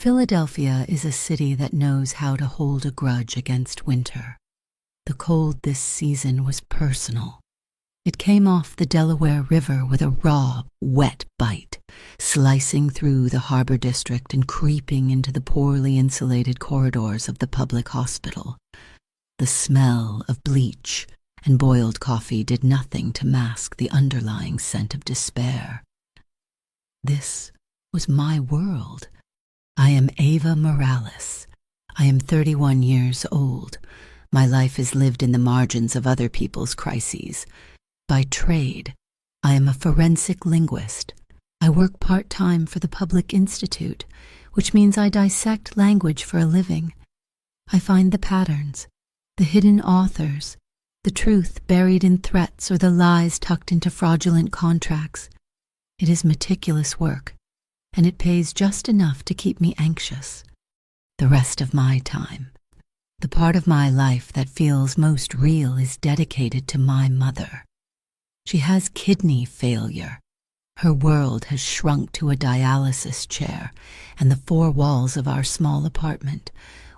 Philadelphia is a city that knows how to hold a grudge against winter. The cold this season was personal. It came off the Delaware River with a raw, wet bite, slicing through the harbor district and creeping into the poorly insulated corridors of the public hospital. The smell of bleach and boiled coffee did nothing to mask the underlying scent of despair. This was my world. I am Ava Morales. I am 31 years old. My life is lived in the margins of other people's crises. By trade, I am a forensic linguist. I work part-time for the Public Institute, which means I dissect language for a living. I find the patterns, the hidden authors, the truth buried in threats or the lies tucked into fraudulent contracts. It is meticulous work, and it pays just enough to keep me anxious. The rest of my time, the part of my life that feels most real, is dedicated to my mother. She has kidney failure. Her world has shrunk to a dialysis chair and the four walls of our small apartment.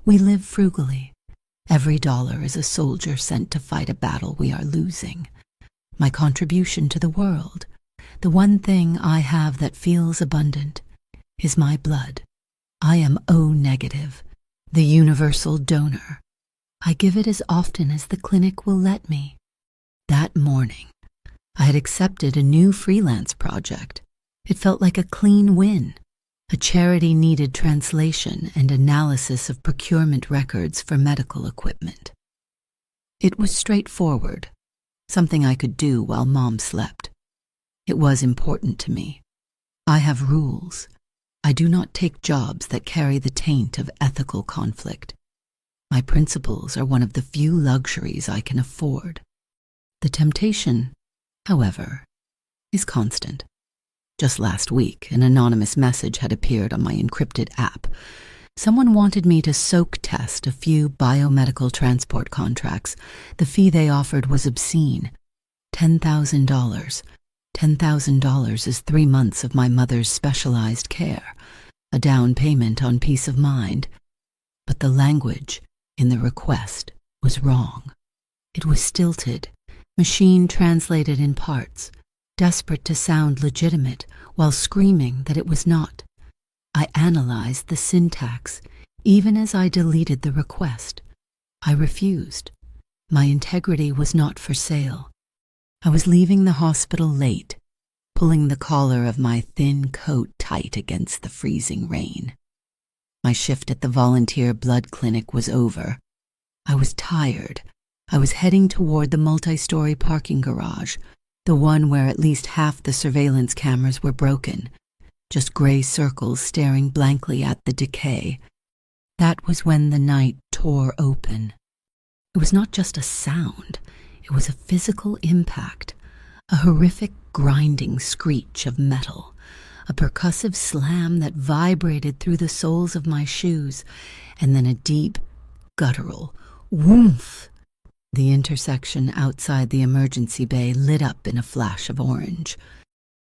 We live frugally. Every dollar is a soldier sent to fight a battle we are losing. My contribution to the world, the one thing I have that feels abundant, is my blood. I am O negative, the universal donor. I give it as often as the clinic will let me. That morning, I had accepted a new freelance project. It felt like a clean win. A charity needed translation and analysis of procurement records for medical equipment. It was straightforward, something I could do while Mom slept. It was important to me. I have rules. I do not take jobs that carry the taint of ethical conflict. My principles are one of the few luxuries I can afford. The temptation, however, is constant. Just last week, an anonymous message had appeared on my encrypted app. Someone wanted me to soak test a few biomedical transport contracts. The fee they offered was obscene. $10,000. $10,000 is 3 months of my mother's specialized care, a down payment on peace of mind. But the language in the request was wrong. It was stilted, machine translated in parts, desperate to sound legitimate while screaming that it was not. I analyzed the syntax, even as I deleted the request. I refused. My integrity was not for sale. I was leaving the hospital late, pulling the collar of my thin coat tight against the freezing rain. My shift at the volunteer blood clinic was over. I was tired. I was heading toward the multi-story parking garage, the one where at least half the surveillance cameras were broken, just gray circles staring blankly at the decay. That was when the night tore open. It was not just a sound. It was a physical impact, a horrific grinding screech of metal, a percussive slam that vibrated through the soles of my shoes, and then a deep, guttural whoomph. The intersection outside the emergency bay lit up in a flash of orange.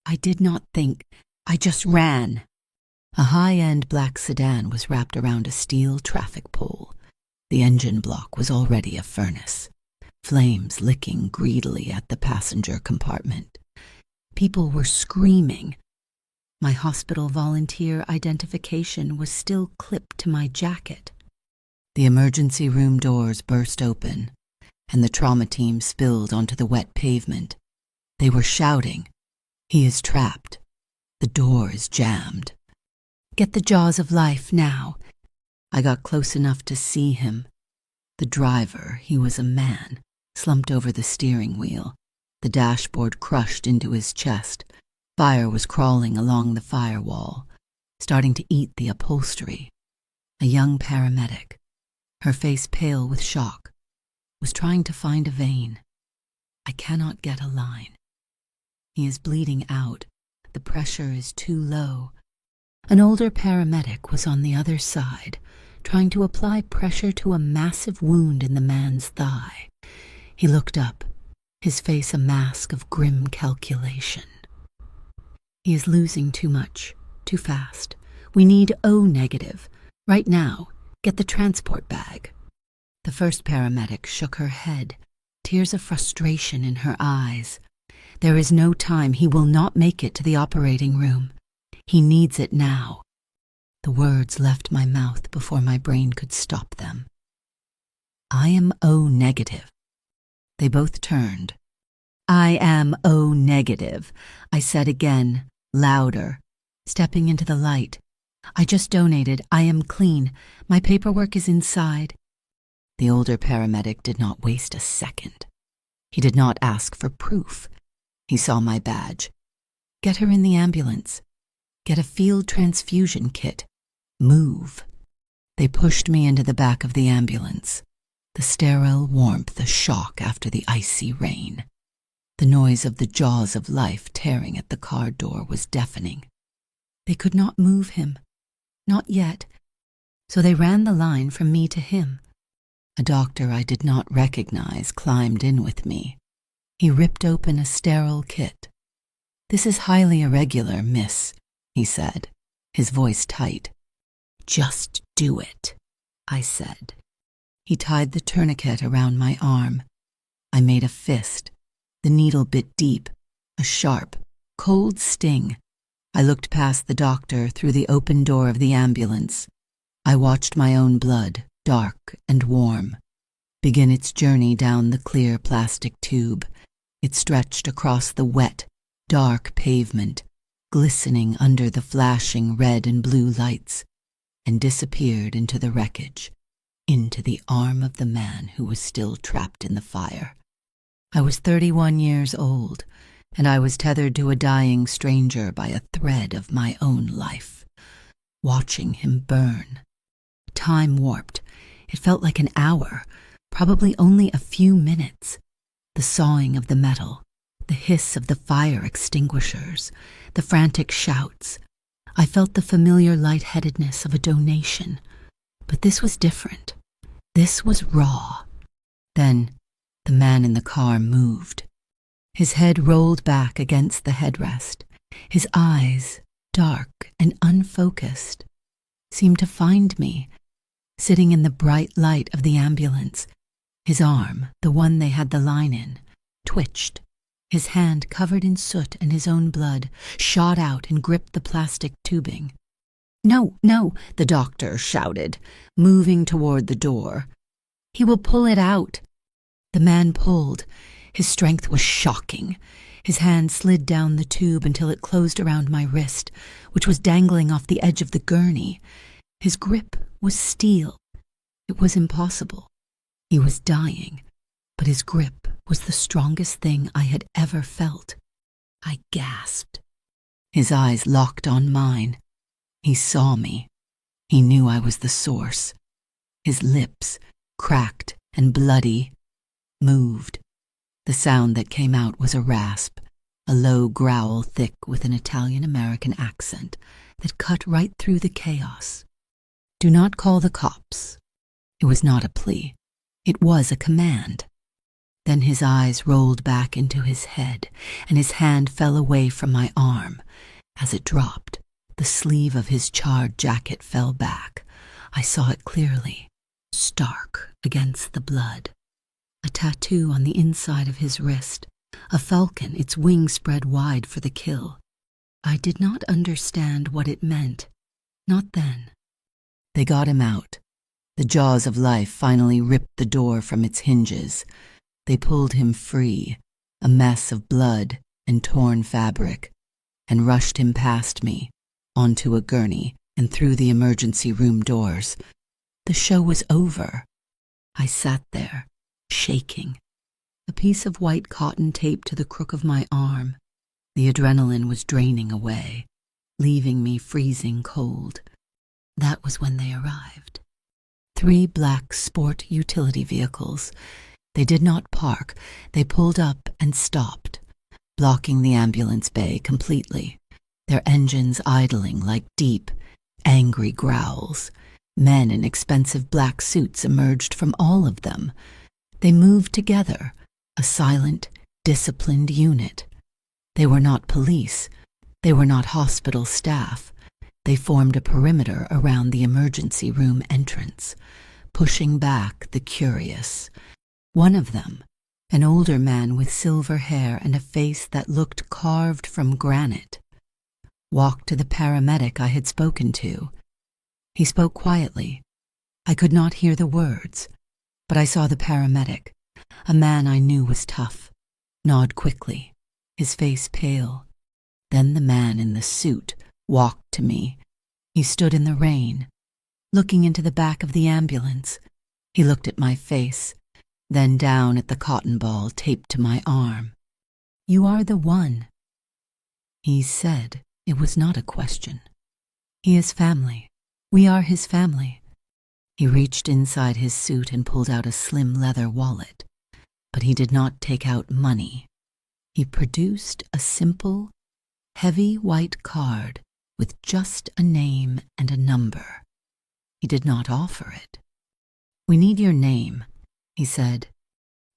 I did not think, I just ran. A high-end black sedan was wrapped around a steel traffic pole. The engine block was already a furnace, flames licking greedily at the passenger compartment. People were screaming. My hospital volunteer identification was still clipped to my jacket. The emergency room doors burst open, and the trauma team spilled onto the wet pavement. They were shouting, "He is trapped. The door is jammed. Get the jaws of life now." I got close enough to see him. The driver, he was a man, slumped over the steering wheel. The dashboard crushed into his chest. Fire was crawling along the firewall, starting to eat the upholstery. A young paramedic, her face pale with shock, was trying to find a vein. I cannot get a line. He is bleeding out. The pressure is too low. An older paramedic was on the other side, trying to apply pressure to a massive wound in the man's thigh. He looked up, his face a mask of grim calculation. He is losing too much, too fast. We need O negative. Right now. Get the transport bag." The first paramedic shook her head, tears of frustration in her eyes. "There is no time. He will not make it to the operating room. He needs it now." The words left my mouth before my brain could stop them. "I am O negative." They both turned. "I am O negative," I said again, louder, stepping into the light. "I just donated. I am clean. My paperwork is inside." The older paramedic did not waste a second. He did not ask for proof. He saw my badge. "Get her in the ambulance. Get a field transfusion kit. Move." They pushed me into the back of the ambulance. The sterile warmth, the shock after the icy rain. The noise of the jaws of life tearing at the car door was deafening. They could not move him. Not yet. So they ran the line from me to him. A doctor I did not recognize climbed in with me. He ripped open a sterile kit. "This is highly irregular, miss," he said, his voice tight. "Just do it," I said. He tied the tourniquet around my arm. I made a fist. The needle bit deep, a sharp, cold sting. I looked past the doctor through the open door of the ambulance. I watched my own blood, dark and warm, begin its journey down the clear plastic tube. It stretched across the wet, dark pavement, glistening under the flashing red and blue lights, and disappeared into the wreckage, into the arm of the man who was still trapped in the fire. I was 31 years old, and I was tethered to a dying stranger by a thread of my own life, watching him burn. Time warped. It felt like an hour, probably only a few minutes. The sawing of the metal, the hiss of the fire extinguishers, the frantic shouts. I felt the familiar lightheadedness of a donation. But this was different. This was raw. Then the man in the car moved. His head rolled back against the headrest. His eyes, dark and unfocused, seemed to find me, sitting in the bright light of the ambulance. His arm, the one they had the line in, twitched. His hand, covered in soot and his own blood, shot out and gripped the plastic tubing. "No, no," the doctor shouted, moving toward the door. "He will pull it out." The man pulled. His strength was shocking. His hand slid down the tube until it closed around my wrist, which was dangling off the edge of the gurney. His grip was steel. It was impossible. He was dying, but his grip was the strongest thing I had ever felt. I gasped. His eyes locked on mine. He saw me. He knew I was the source. His lips, cracked and bloody, moved. The sound that came out was a rasp, a low growl thick with an Italian-American accent that cut right through the chaos. "Do not call the cops." It was not a plea. It was a command. Then his eyes rolled back into his head, and his hand fell away from my arm. As it dropped, the sleeve of his charred jacket fell back. I saw it clearly, stark against the blood. A tattoo on the inside of his wrist, a falcon, its wings spread wide for the kill. I did not understand what it meant. Not then. They got him out. The jaws of life finally ripped the door from its hinges. They pulled him free, a mess of blood and torn fabric, and rushed him past me, onto a gurney and through the emergency room doors. The show was over. I sat there, shaking, a piece of white cotton taped to the crook of my arm. The adrenaline was draining away, leaving me freezing cold. That was when they arrived. 3 black sport utility vehicles. They did not park. They pulled up and stopped, blocking the ambulance bay completely, their engines idling like deep, angry growls. Men in expensive black suits emerged from all of them. They moved together, a silent, disciplined unit. They were not police. They were not hospital staff. They formed a perimeter around the emergency room entrance, pushing back the curious. One of them, an older man with silver hair and a face that looked carved from granite, walked to the paramedic I had spoken to. He spoke quietly. I could not hear the words, but I saw the paramedic, a man I knew was tough, nod quickly, his face pale. Then the man in the suit walked to me. He stood in the rain, looking into the back of the ambulance. He looked at my face, then down at the cotton ball taped to my arm. "You are the one." He said it was not a question. "He is family. We are his family." He reached inside his suit and pulled out a slim leather wallet, but he did not take out money. He produced a simple, heavy white card with just a name and a number. He did not offer it. "We need your name," he said.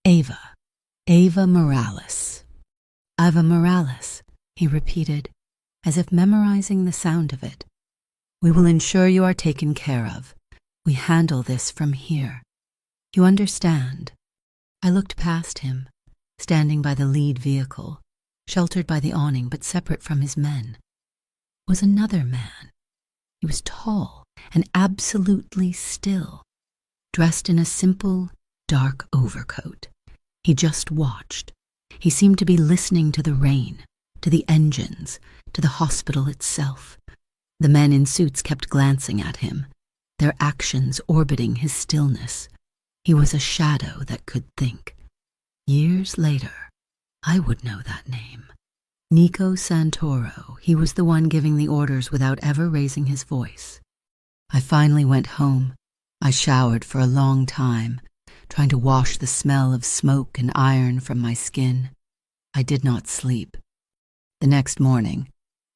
"Ava. Ava Morales." "Ava Morales," he repeated, as if memorizing the sound of it. "We will ensure you are taken care of. We handle this from here. You understand?" I looked past him, standing by the lead vehicle, sheltered by the awning but separate from his men, was another man. He was tall and absolutely still, dressed in a simple, dark overcoat. He just watched. He seemed to be listening to the rain, to the engines, to the hospital itself. The men in suits kept glancing at him, their actions orbiting his stillness. He was a shadow that could think. Years later, I would know that name. Nico Santoro. He was the one giving the orders without ever raising his voice. I finally went home. I showered for a long time, trying to wash the smell of smoke and iron from my skin. I did not sleep. The next morning,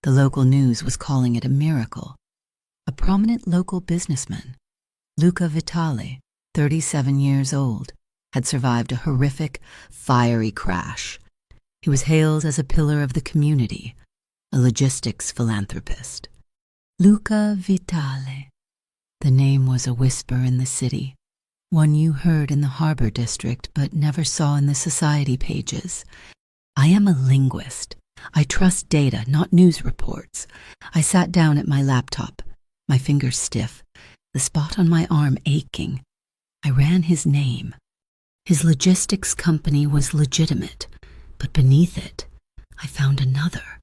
the local news was calling it a miracle. A prominent local businessman, Luca Vitale, 37 years old, had survived a horrific, fiery crash. He was hailed as a pillar of the community, a logistics philanthropist. Luca Vitale. The name was a whisper in the city, one you heard in the harbor district but never saw in the society pages. I am a linguist. I trust data, not news reports. I sat down at my laptop, my fingers stiff, the spot on my arm aching. I ran his name. His logistics company was legitimate, but beneath it, I found another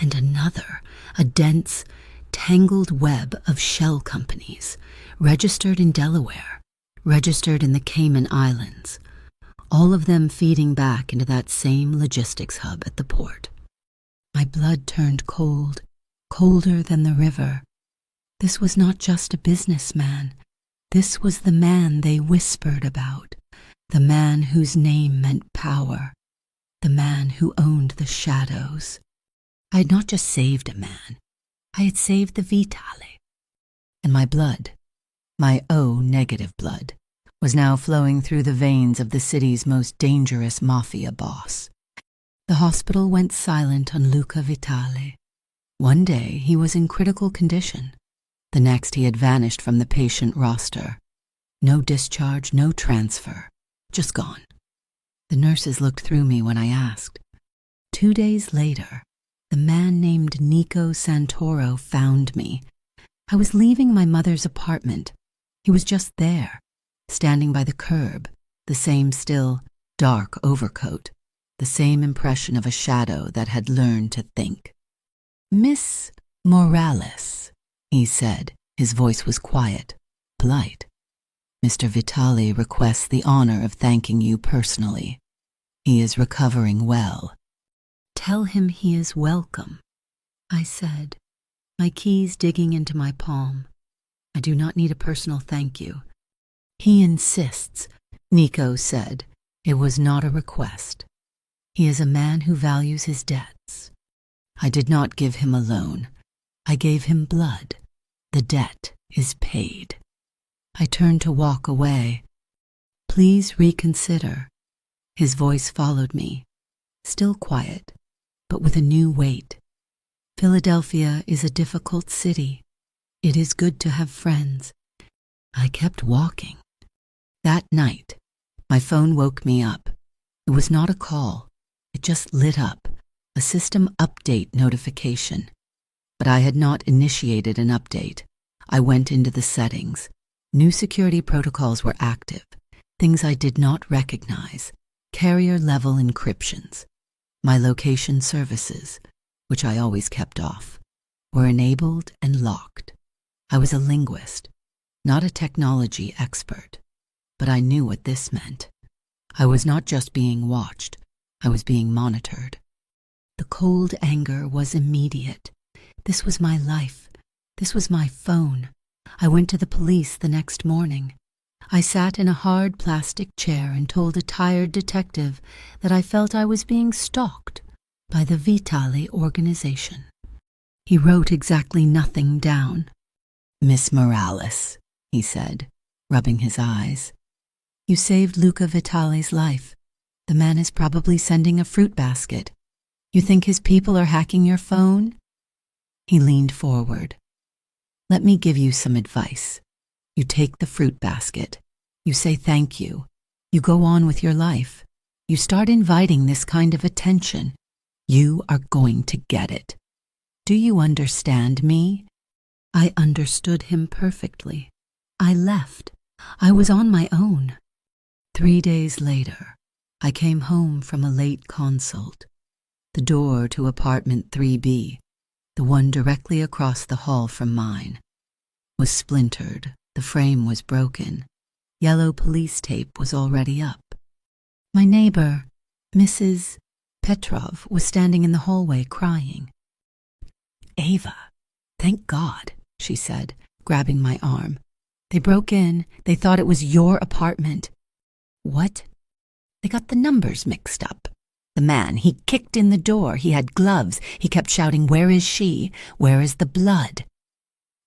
and another, a dense, tangled web of shell companies, registered in Delaware, registered in the Cayman Islands, all of them feeding back into that same logistics hub at the port. My blood turned cold, colder than the river. This was not just a businessman. This was the man they whispered about, the man whose name meant power, the man who owned the shadows. I had not just saved a man. I had saved the Vitale. And my blood, my O-negative blood, was now flowing through the veins of the city's most dangerous Mafia boss. The hospital went silent on Luca Vitale. One day he was in critical condition. The next he had vanished from the patient roster. No discharge, no transfer, just gone. The nurses looked through me when I asked. 2 days later, the man named Nico Santoro found me. I was leaving my mother's apartment. He was just there, standing by the curb, the same still, dark overcoat, the same impression of a shadow that had learned to think. "Miss Morales," he said. His voice was quiet, polite. "Mr. Vitale requests the honor of thanking you personally. He is recovering well." "Tell him he is welcome," I said, my keys digging into my palm. "I do not need a personal thank you." "He insists," Nico said. "It was not a request. He is a man who values his debts. I did not give him a loan. I gave him blood. The debt is paid." I turned to walk away. "Please reconsider." His voice followed me, still quiet, but with a new weight. "Philadelphia is a difficult city. It is good to have friends. I kept walking. That night, my phone woke me up. It was not a call. It just lit up, a system update notification. But I had not initiated an update. I went into the settings. New security protocols were active, things I did not recognize, carrier-level encryptions. My location services, which I always kept off, were enabled and locked. I was a linguist, not a technology expert, but I knew what this meant. I was not just being watched, I was being monitored. The cold anger was immediate. This was my life. This was my phone. I went to the police the next morning. I sat in a hard plastic chair and told a tired detective that I felt I was being stalked by the Vitale organization. He wrote exactly nothing down. "Miss Morales," he said, rubbing his eyes. "You saved Luca Vitale's life. The man is probably sending a fruit basket. You think his people are hacking your phone?" He leaned forward. "Let me give you some advice. You take the fruit basket. You say thank you. You go on with your life. You start inviting this kind of attention. You are going to get it. Do you understand me?" I understood him perfectly. I left. I was on my own. 3 days later, I came home from a late consult. The door to apartment 3B, the one directly across the hall from mine, was splintered. The frame was broken. Yellow police tape was already up. My neighbor, Mrs. Petrov, was standing in the hallway crying. "Ava, thank God," she said, grabbing my arm. "They broke in. They thought it was your apartment." "What?" "They got the numbers mixed up. The man, he kicked in the door. He had gloves. He kept shouting, 'Where is she? Where is the blood?'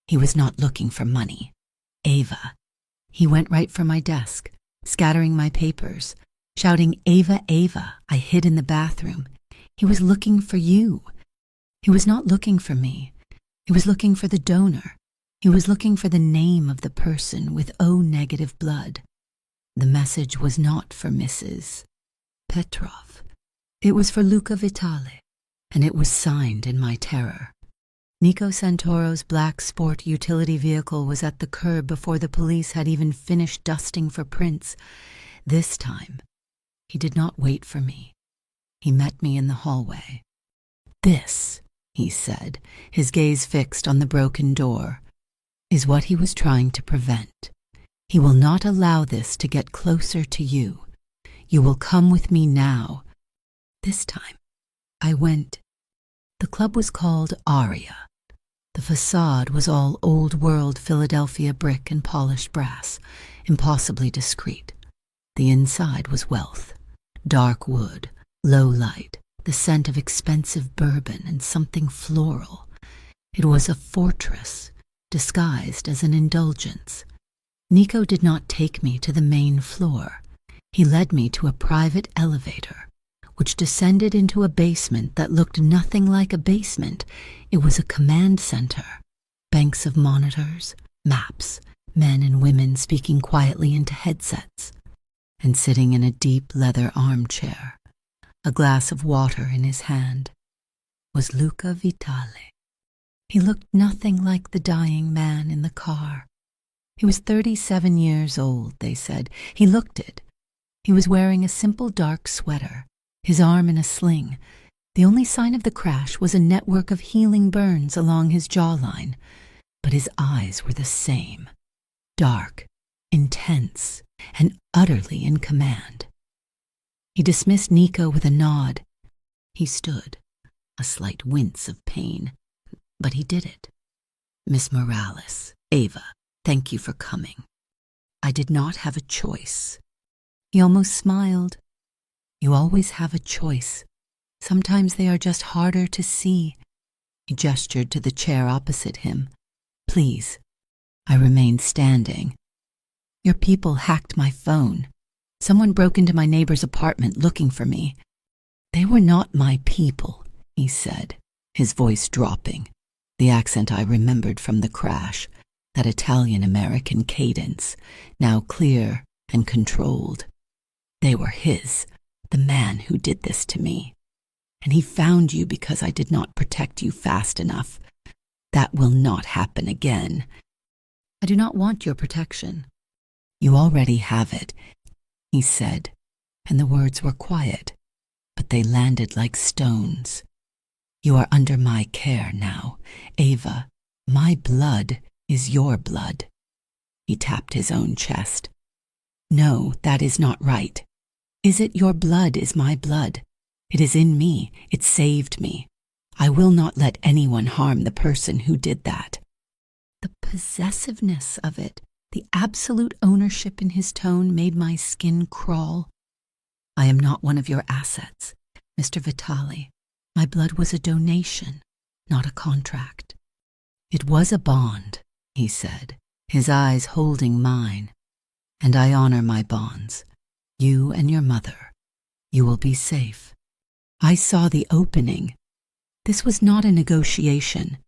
He was not looking for money. Ava. He went right for my desk, scattering my papers, shouting, 'Ava, Ava.' I hid in the bathroom. He was looking for you. He was not looking for me. He was looking for the donor. He was looking for the name of the person with O-negative blood. The message was not for Mrs. Petrov. It was for Luca Vitale, and it was signed in my terror. Nico Santoro's black sport utility vehicle was at the curb before the police had even finished dusting for prints. This time, he did not wait for me. He met me in the hallway. "This," he said, his gaze fixed on the broken door, "is what he was trying to prevent. He will not allow this to get closer to you. You will come with me now." This time, I went. The club was called Aria. The facade was all old-world Philadelphia brick and polished brass, impossibly discreet. The inside was wealth. Dark wood, low light, the scent of expensive bourbon and something floral. It was a fortress, disguised as an indulgence. Nico did not take me to the main floor. He led me to a private elevator, which descended into a basement that looked nothing like a basement. It was a command center. Banks of monitors, maps, men and women speaking quietly into headsets. And sitting in a deep leather armchair, a glass of water in his hand, was Luca Vitale. He looked nothing like the dying man in the car. He was 37 years old, they said. He looked it. He was wearing a simple dark sweater, his arm in a sling. The only sign of the crash was a network of healing burns along his jawline, but his eyes were the same, dark, intense, and utterly in command. He dismissed Nico with a nod. He stood, a slight wince of pain, but he did it. "Miss Morales, Ava, thank you for coming. I did not have a choice." He almost smiled. "You always have a choice. Sometimes they are just harder to see." He gestured to the chair opposite him. "Please." I remained standing. "Your people hacked my phone. Someone broke into my neighbor's apartment looking for me." "They were not my people," he said, his voice dropping. The accent I remembered from the crash, that Italian-American cadence, now clear and controlled. They were his, the man who did this to me. And he found you because I did not protect you fast enough. That will not happen again. I do not want your protection. You already have it, he said, and the words were quiet, but they landed like stones. You are under my care now, Ava. My blood is your blood. He tapped his own chest. No, that is not right. Is it your blood is my blood? It is in me. It saved me. I will not let anyone harm the person who did that. The possessiveness of it, the absolute ownership in his tone made my skin crawl. I am not one of your assets, Mr. Vitali. My blood was a donation, not a contract. It was a bond, he said, his eyes holding mine. And I honor my bonds. You and your mother. You will be safe. I saw the opening. This was not a negotiation,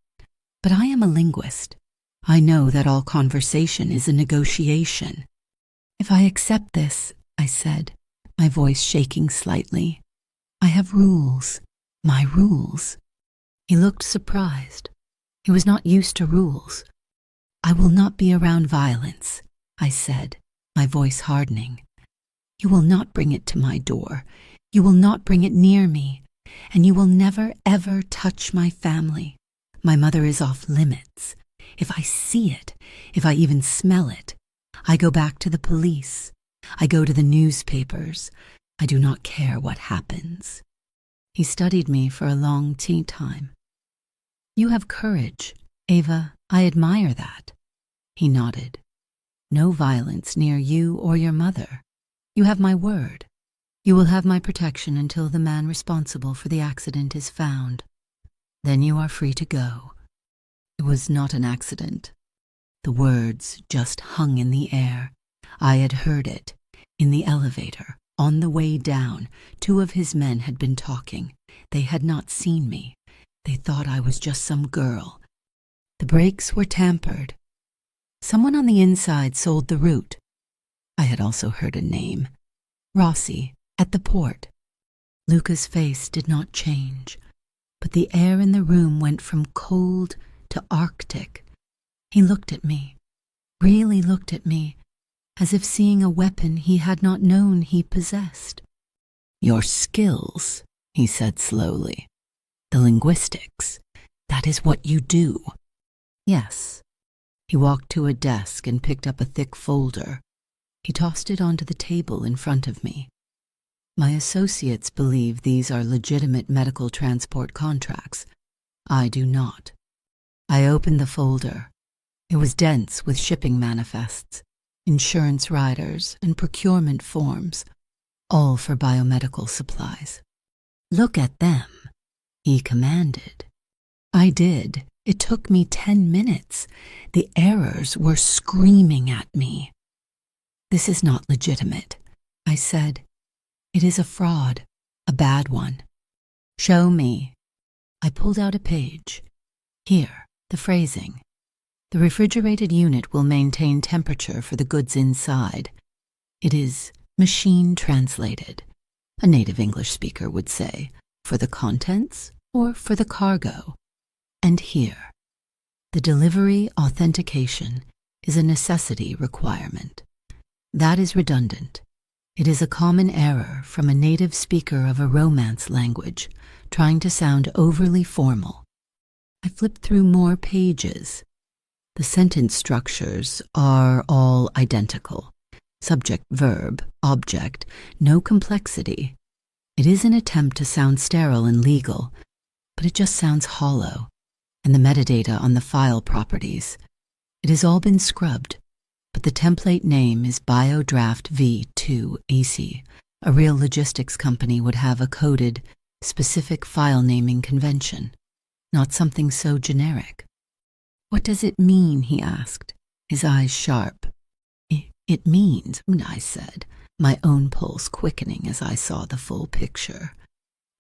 but I am a linguist. I know that all conversation is a negotiation. If I accept this, I said, my voice shaking slightly, I have rules, my rules. He looked surprised. He was not used to rules. I will not be around violence, I said, my voice hardening. You will not bring it to my door. You will not bring it near me. And you will never, ever touch my family. My mother is off limits. If I see it, if I even smell it, I go back to the police. I go to the newspapers. I do not care what happens. He studied me for a long time. You have courage, Ava. I admire that. He nodded. No violence near you or your mother. You have my word. You will have my protection until the man responsible for the accident is found. Then you are free to go. It was not an accident. The words just hung in the air. I had heard it. In the elevator, on the way down, 2 of his men had been talking. They had not seen me. They thought I was just some girl. The brakes were tampered. Someone on the inside sold the route. I had also heard a name. Rossi, at the port. Luca's face did not change, but the air in the room went from cold to arctic. He looked at me, really looked at me, as if seeing a weapon he had not known he possessed. Your skills, he said slowly. The linguistics, that is what you do. Yes. He walked to a desk and picked up a thick folder. He tossed it onto the table in front of me. My associates believe these are legitimate medical transport contracts. I do not. I opened the folder. It was dense with shipping manifests, insurance riders, and procurement forms, all for biomedical supplies. Look at them, he commanded. I did. It took me 10 minutes. The errors were screaming at me. This is not legitimate, I said. It is a fraud, a bad one. Show me. I pulled out a page. Here, the phrasing. The refrigerated unit will maintain temperature for the goods inside. It is machine translated. A native English speaker would say, for the contents or for the cargo. And here, the delivery authentication is a necessity requirement. That is redundant. It is a common error from a native speaker of a Romance language, trying to sound overly formal. I flipped through more pages. The sentence structures are all identical. Subject, verb, object, no complexity. It is an attempt to sound sterile and legal, but it just sounds hollow. And the metadata on the file properties. It has all been scrubbed, but the template name is BioDraft V2 AC. A real logistics company would have a coded, specific file naming convention, not something so generic. What does it mean, he asked, his eyes sharp. It means, I said, my own pulse quickening as I saw the full picture,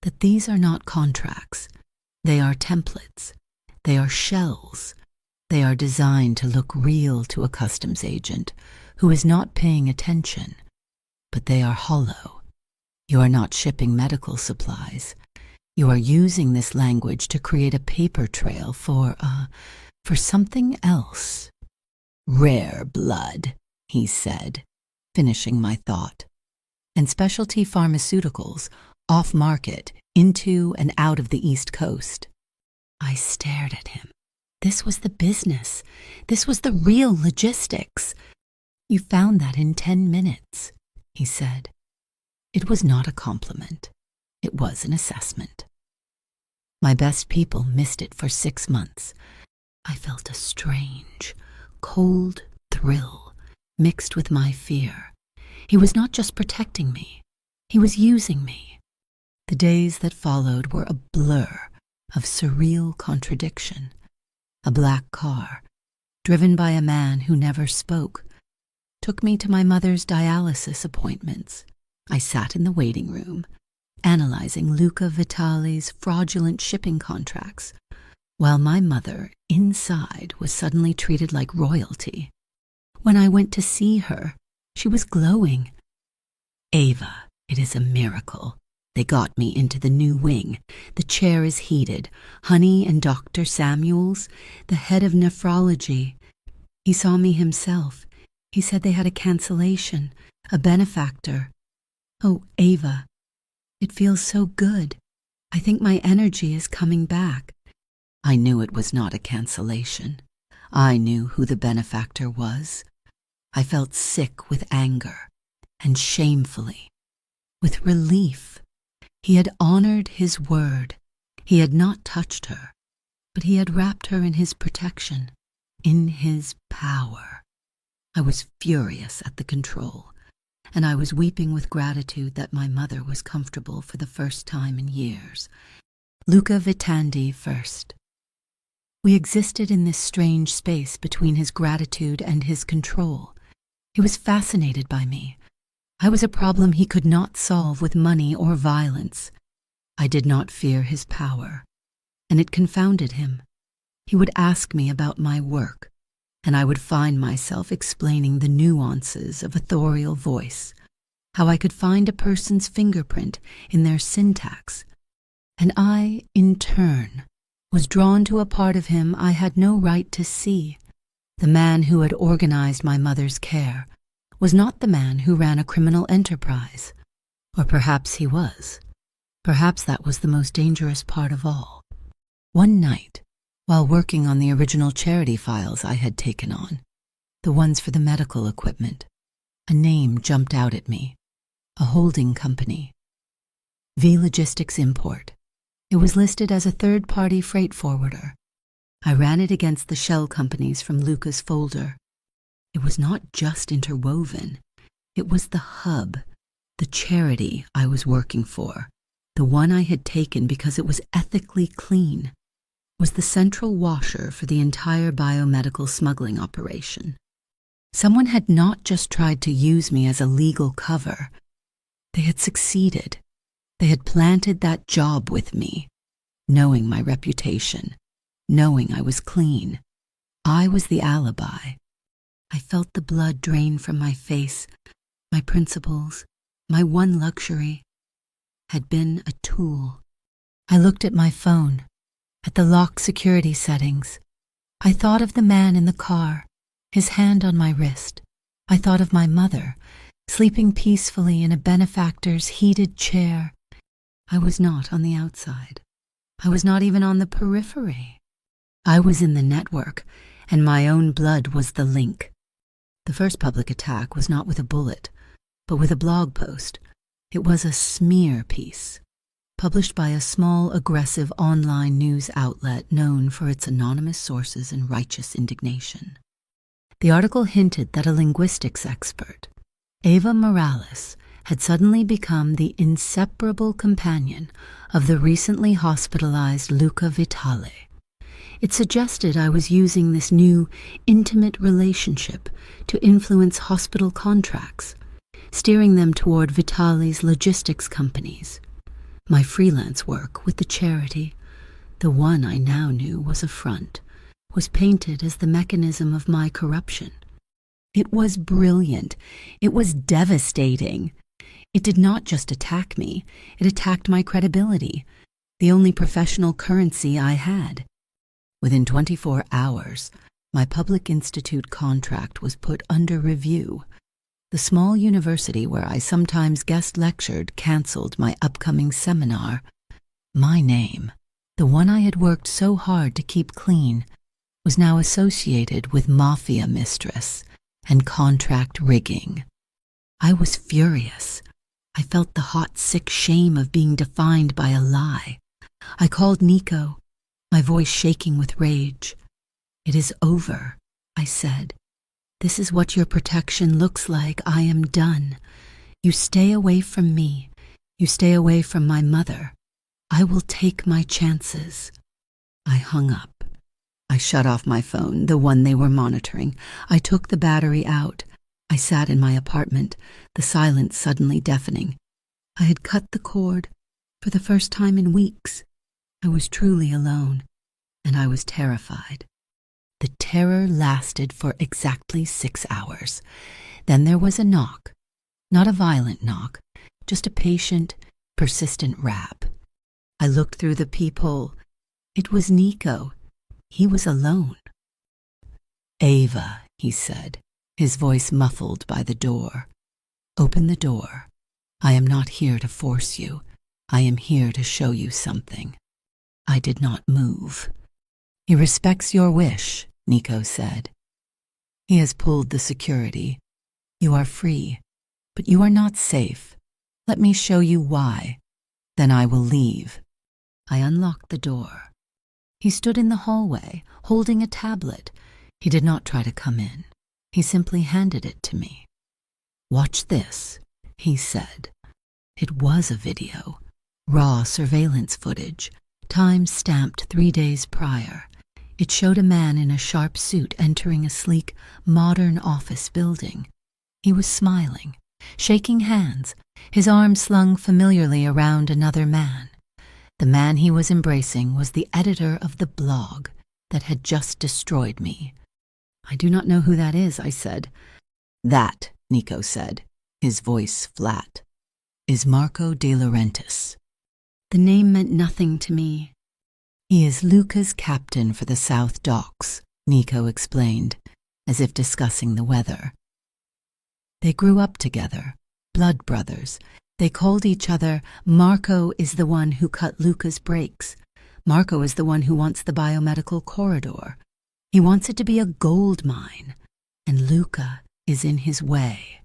that these are not contracts. They are templates. They are shells. They are designed to look real to a customs agent who is not paying attention, but they are hollow. You are not shipping medical supplies. You are using this language to create a paper trail for something else. Rare blood, he said, finishing my thought. And specialty pharmaceuticals, off-market, into and out of the East Coast. I stared at him. This was the business. This was the real logistics. You found that in 10 minutes, he said. It was not a compliment. It was an assessment. My best people missed it for 6 months. I felt a strange, cold thrill mixed with my fear. He was not just protecting me. He was using me. The days that followed were a blur of surreal contradiction. A black car, driven by a man who never spoke, took me to my mother's dialysis appointments. I sat in the waiting room, analyzing Luca Vitali's fraudulent shipping contracts, while my mother, inside, was suddenly treated like royalty. When I went to see her, she was glowing. Ava, it is a miracle. They got me into the new wing. The chair is heated. Honey and Dr. Samuels, the head of nephrology. He saw me himself. He said they had a cancellation, a benefactor. Oh, Ava, it feels so good. I think my energy is coming back. I knew it was not a cancellation. I knew who the benefactor was. I felt sick with anger and shamefully, with relief. He had honored his word. He had not touched her, but he had wrapped her in his protection, in his power. I was furious at the control, and I was weeping with gratitude that my mother was comfortable for the first time in years. Luca Vitandi first. We existed in this strange space between his gratitude and his control. He was fascinated by me. I was a problem he could not solve with money or violence. I did not fear his power, and it confounded him. He would ask me about my work, and I would find myself explaining the nuances of authorial voice, how I could find a person's fingerprint in their syntax, and I, in turn, was drawn to a part of him I had no right to see. The man who had organized my mother's care was not the man who ran a criminal enterprise. Or perhaps he was. Perhaps that was the most dangerous part of all. One night, while working on the original charity files I had taken on, the ones for the medical equipment, a name jumped out at me. A holding company. V Logistics Import. It was listed as a third-party freight forwarder. I ran it against the shell companies from Luca's folder. It was not just interwoven. It was the hub, the charity I was working for, the one I had taken because it was ethically clean, was the central washer for the entire biomedical smuggling operation. Someone had not just tried to use me as a legal cover. They had succeeded. They had planted that job with me, knowing my reputation, knowing I was clean. I was the alibi. I felt the blood drain from my face. My principles, my one luxury, had been a tool. I looked at my phone, at the lock security settings. I thought of the man in the car, his hand on my wrist. I thought of my mother, sleeping peacefully in a benefactor's heated chair. I was not on the outside. I was not even on the periphery. I was in the network, and my own blood was the link. The first public attack was not with a bullet, but with a blog post. It was a smear piece, published by a small, aggressive online news outlet known for its anonymous sources and righteous indignation. The article hinted that a linguistics expert, Ava Morales, had suddenly become the inseparable companion of the recently hospitalized Luca Vitale. It suggested I was using this new, intimate relationship to influence hospital contracts, steering them toward Vitale's logistics companies. My freelance work with the charity, The one I now knew was a front, was painted as the mechanism of my corruption. It was brilliant. It was devastating. It did not just attack me, it attacked my credibility, the only professional currency I had. Within 24 hours, my public institute contract was put under review. The small university where I sometimes guest lectured canceled my upcoming seminar. My name, the one I had worked so hard to keep clean, was now associated with Mafia mistress and contract rigging. I was furious. I felt the hot, sick shame of being defined by a lie. I called Nico, my voice shaking with rage. "It is over," I said. "This is what your protection looks like. I am done. You stay away from me. You stay away from my mother. I will take my chances." I hung up. I shut off my phone, the one they were monitoring. I took the battery out. I sat in my apartment, the silence suddenly deafening. I had cut the cord. For the first time in weeks, I was truly alone, and I was terrified. The terror lasted for exactly 6 hours. Then there was a knock. Not a violent knock, just a patient, persistent rap. I looked through the peephole. It was Nico. He was alone. "Ava," he said, his voice muffled by the door. "Open the door. I am not here to force you. I am here to show you something." I did not move. "He respects your wish," Nico said. "He has pulled the security. You are free, but you are not safe. Let me show you why. Then I will leave." I unlocked the door. He stood in the hallway, holding a tablet. He did not try to come in. He simply handed it to me. "Watch this," he said. It was a video, raw surveillance footage, time-stamped 3 days prior. It showed a man in a sharp suit entering a sleek, modern office building. He was smiling, shaking hands, his arm slung familiarly around another man. The man he was embracing was the editor of the blog that had just destroyed me. "I do not know who that is," I said. "That," Nico said, his voice flat, "is Marco De Laurentiis." The name meant nothing to me. "He is Luca's captain for the South Docks," Nico explained, as if discussing the weather. They grew up together, blood brothers. They called each other, "Marco is the one who cut Luca's brakes. Marco is the one who wants the biomedical corridor. He wants it to be a gold mine, and Luca is in his way."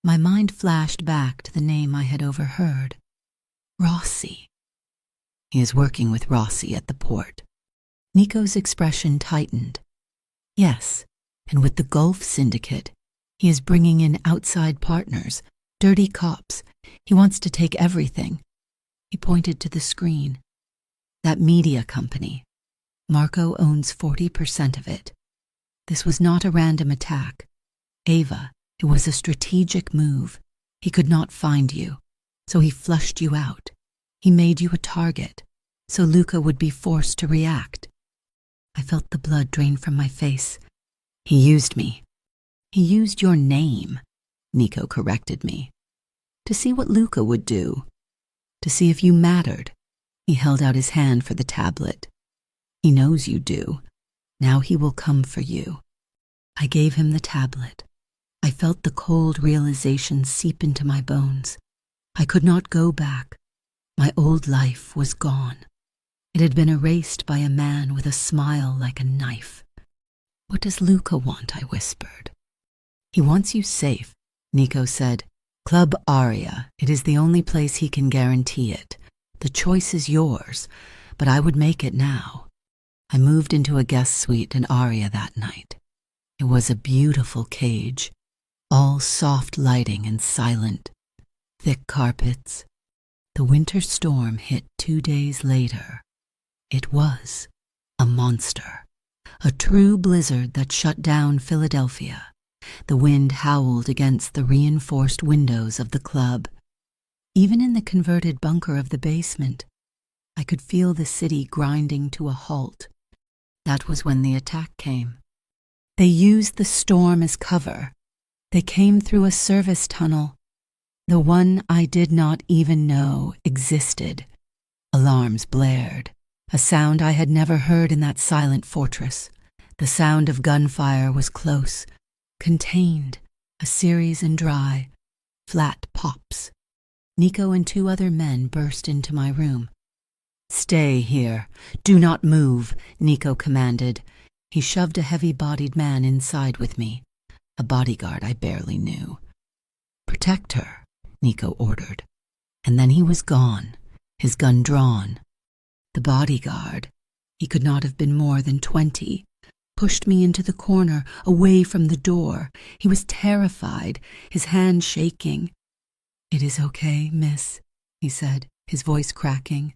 My mind flashed back to the name I had overheard. Rossi. "He is working with Rossi at the port." Nico's expression tightened. "Yes, and with the Gulf Syndicate, he is bringing in outside partners, dirty cops. He wants to take everything." He pointed to the screen. "That media company. Marco owns 40% of it. This was not a random attack. Ava, it was a strategic move. He could not find you, so he flushed you out. He made you a target, so Luca would be forced to react." I felt the blood drain from my face. "He used me." "He used your name," Nico corrected me. "To see what Luca would do. To see if you mattered." He held out his hand for the tablet. "He knows you do. Now he will come for you." I gave him the tablet. I felt the cold realization seep into my bones. I could not go back. My old life was gone. It had been erased by a man with a smile like a knife. "What does Luca want?" I whispered. "He wants you safe," Nico said. "Club Aria. It is the only place he can guarantee it. The choice is yours, but I would make it now." I moved into a guest suite in Aria that night. It was a beautiful cage, all soft lighting and silent, thick carpets. The winter storm hit 2 days later. It was a monster, a true blizzard that shut down Philadelphia. The wind howled against the reinforced windows of the club. Even in the converted bunker of the basement, I could feel the city grinding to a halt. That was when the attack came. They used the storm as cover. They came through a service tunnel, the one I did not even know existed. Alarms blared, a sound I had never heard in that silent fortress. The sound of gunfire was close, contained, a series and dry, flat pops. Nico and 2 other men burst into my room. "Stay here. Do not move," Nico commanded. He shoved a heavy-bodied man inside with me, a bodyguard I barely knew. "Protect her," Nico ordered. And then he was gone, his gun drawn. The bodyguard, he could not have been more than 20, pushed me into the corner, away from the door. He was terrified, his hand shaking. "It is okay, miss," he said, his voice cracking.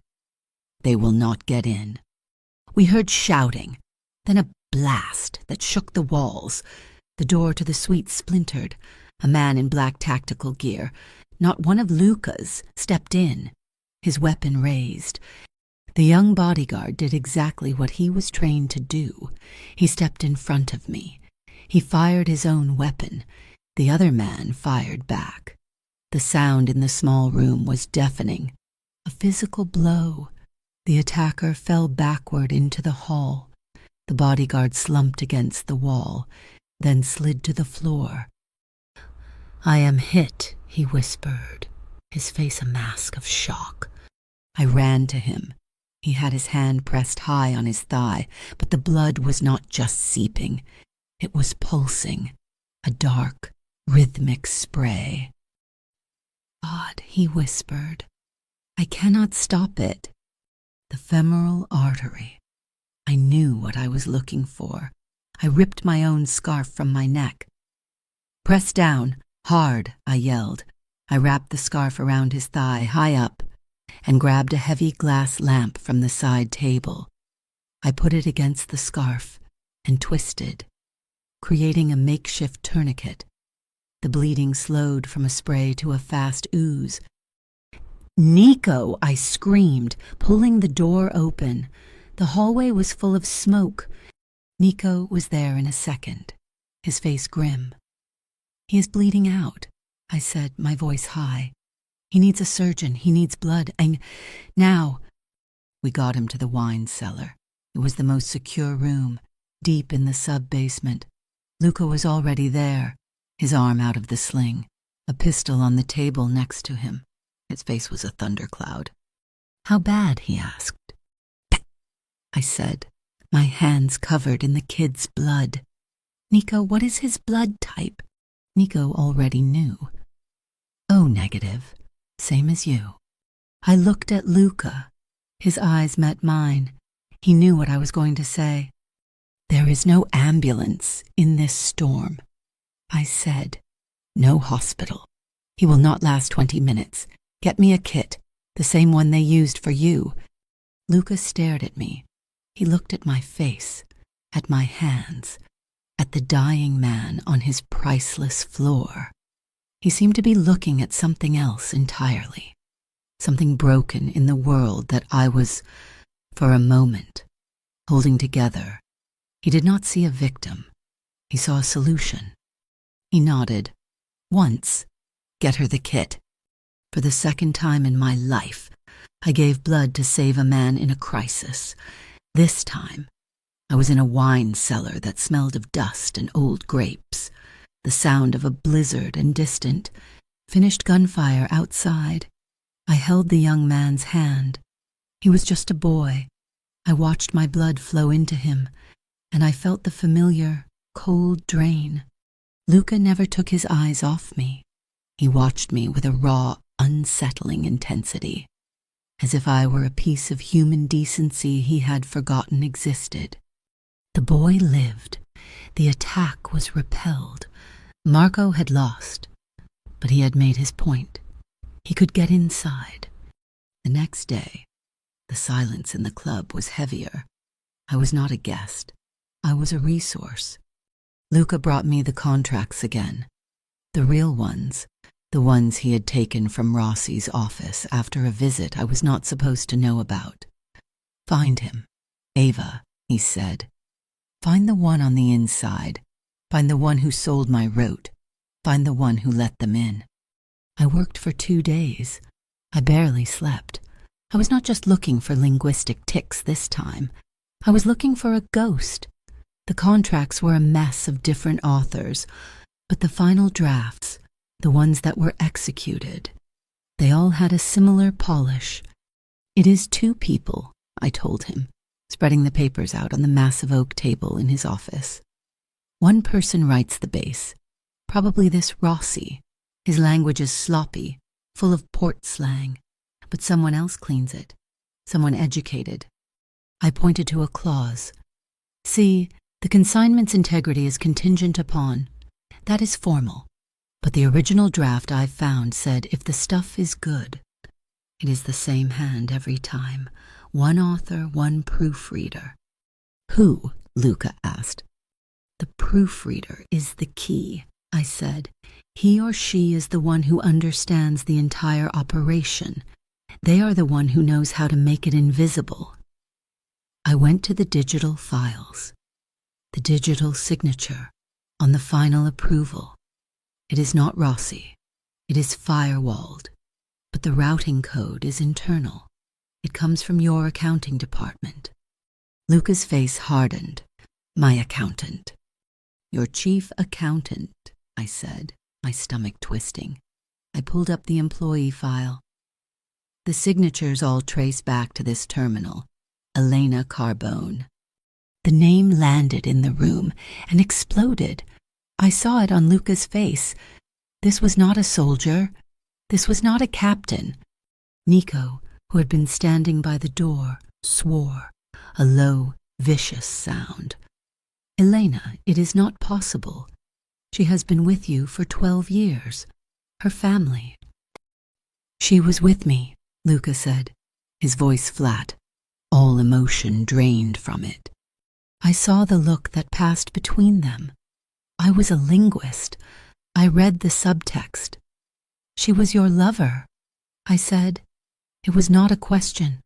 "They will not get in." We heard shouting, then a blast that shook the walls. The door to the suite splintered. A man in black tactical gear, not one of Luca's, stepped in, his weapon raised. The young bodyguard did exactly what he was trained to do. He stepped in front of me. He fired his own weapon. The other man fired back. The sound in the small room was deafening. A physical blow. The attacker fell backward into the hall. The bodyguard slumped against the wall, then slid to the floor. "I am hit," he whispered, his face a mask of shock. I ran to him. He had his hand pressed high on his thigh, but the blood was not just seeping. It was pulsing, a dark, rhythmic spray. "God," he whispered, "I cannot stop it." The femoral artery. I knew what I was looking for. I ripped my own scarf from my neck. "Press down, hard," I yelled. I wrapped the scarf around his thigh, high up, and grabbed a heavy glass lamp from the side table. I put it against the scarf and twisted, creating a makeshift tourniquet. The bleeding slowed from a spray to a fast ooze. "Nico!" I screamed, pulling the door open. The hallway was full of smoke. Nico was there in a second, his face grim. "He is bleeding out," I said, my voice high. "He needs a surgeon. He needs blood. Now." We got him to the wine cellar. It was the most secure room, deep in the sub-basement. Luca was already there, his arm out of the sling, a pistol on the table next to him. His face was a thundercloud. "How bad?" he asked. I said, my hands covered in the kid's blood. "Nico, what is his blood type?" Nico already knew. "Oh, negative. Same as you." I looked at Luca. His eyes met mine. He knew what I was going to say. "There is no ambulance in this storm." I said, "No hospital. He will not last 20 minutes. Get me a kit, the same one they used for you." Luca stared at me. He looked at my face, at my hands, at the dying man on his priceless floor. He seemed to be looking at something else entirely, something broken in the world that I was, for a moment, holding together. He did not see a victim. He saw a solution. He nodded. "Once, get her the kit. For the second time in my life, I gave blood to save a man in a crisis. This time, I was in a wine cellar that smelled of dust and old grapes, the sound of a blizzard and distant, finished gunfire outside. I held the young man's hand. He was just a boy. I watched my blood flow into him, and I felt the familiar, cold drain. Luca never took his eyes off me. He watched me with a raw, unsettling intensity, as if I were a piece of human decency he had forgotten existed. The boy lived. The attack was repelled. Marco had lost, but he had made his point. He could get inside. The next day, the silence in the club was heavier. I was not a guest. I was a resource. Luca brought me the contracts again. The real ones. The ones he had taken from Rossi's office after a visit I was not supposed to know about. Find him. Ava, he said. Find the one on the inside. Find the one who sold my rote. Find the one who let them in. I worked for 2 days. I barely slept. I was not just looking for linguistic tics this time. I was looking for a ghost. The contracts were a mess of different authors, but the final drafts, the ones that were executed, they all had a similar polish. It is 2 people, I told him, spreading the papers out on the massive oak table in his office. One person writes the base, probably this Rossi. His language is sloppy, full of port slang, but someone else cleans it, someone educated. I pointed to a clause. See, the consignment's integrity is contingent upon. That is formal, but the original draft I've found said if the stuff is good. It is the same hand every time. One author, one proofreader. Who? Luca asked. The proofreader is the key, I said. He or she is the one who understands the entire operation. They are the one who knows how to make it invisible. I went to the digital files. The digital signature on the final approval. It is not Rossi. It is firewalled. But the routing code is internal. It comes from your accounting department. Luca's face hardened. My accountant. Your chief accountant, I said, my stomach twisting. I pulled up the employee file. The signatures all trace back to this terminal, Elena Carbone. The name landed in the room and exploded. I saw it on Luca's face. This was not a soldier. This was not a captain. Nico, who had been standing by the door, swore, a low, vicious sound. Elena, it is not possible. She has been with you for 12 years. Her family. She was with me, Luca said, his voice flat, all emotion drained from it. I saw the look that passed between them. I was a linguist. I read the subtext. She was your lover, I said. It was not a question.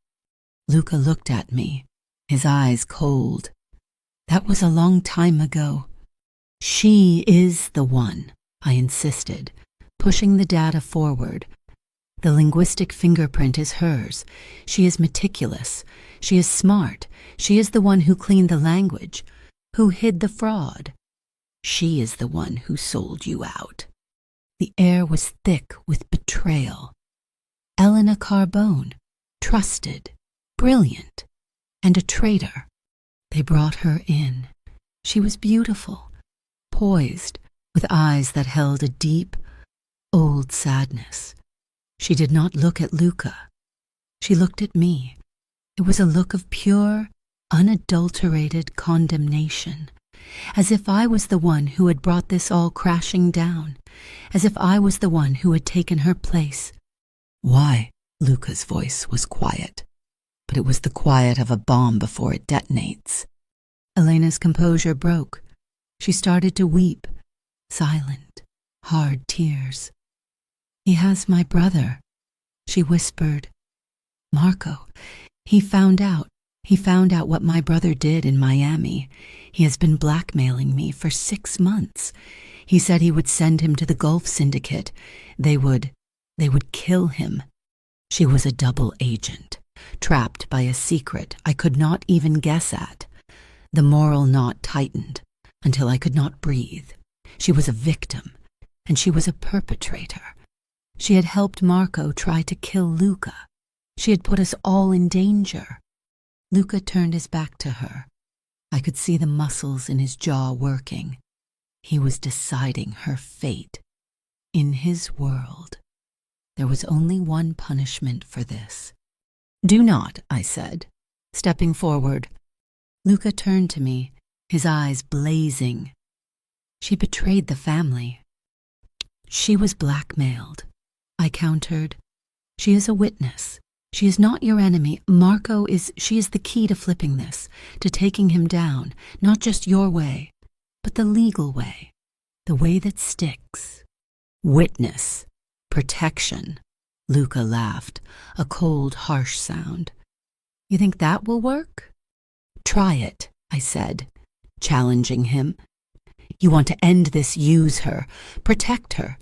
Luca looked at me, his eyes cold. That was a long time ago. She is the one, I insisted, pushing the data forward. The linguistic fingerprint is hers. She is meticulous. She is smart. She is the one who cleaned the language, who hid the fraud. She is the one who sold you out. The air was thick with betrayal. Elena Carbone, trusted, brilliant, and a traitor. They brought her in. She was beautiful, poised, with eyes that held a deep, old sadness. She did not look at Luca. She looked at me. It was a look of pure, unadulterated condemnation, as if I was the one who had brought this all crashing down, as if I was the one who had taken her place. Why? Luca's voice was quiet, but it was the quiet of a bomb before it detonates. Elena's composure broke. She started to weep, silent, hard tears. He has my brother, she whispered. Marco, he found out what my brother did in Miami. He has been blackmailing me for 6 months. He said he would send him to the Gulf Syndicate. They would kill him. She was a double agent, trapped by a secret I could not even guess at. The moral knot tightened until I could not breathe. She was a victim, and she was a perpetrator. She had helped Marco try to kill Luca. She had put us all in danger. Luca turned his back to her. I could see the muscles in his jaw working. He was deciding her fate. In his world, there was only one punishment for this. Do not, I said, stepping forward. Luca turned to me, his eyes blazing. She betrayed the family. She was blackmailed. I countered. She is a witness. She is not your enemy. She is the key to flipping this, to taking him down, not just your way, but the legal way, the way that sticks. Witness. Protection. Luca laughed, a cold, harsh sound. You think that will work? Try it, I said, challenging him. You want to end this, use her, protect her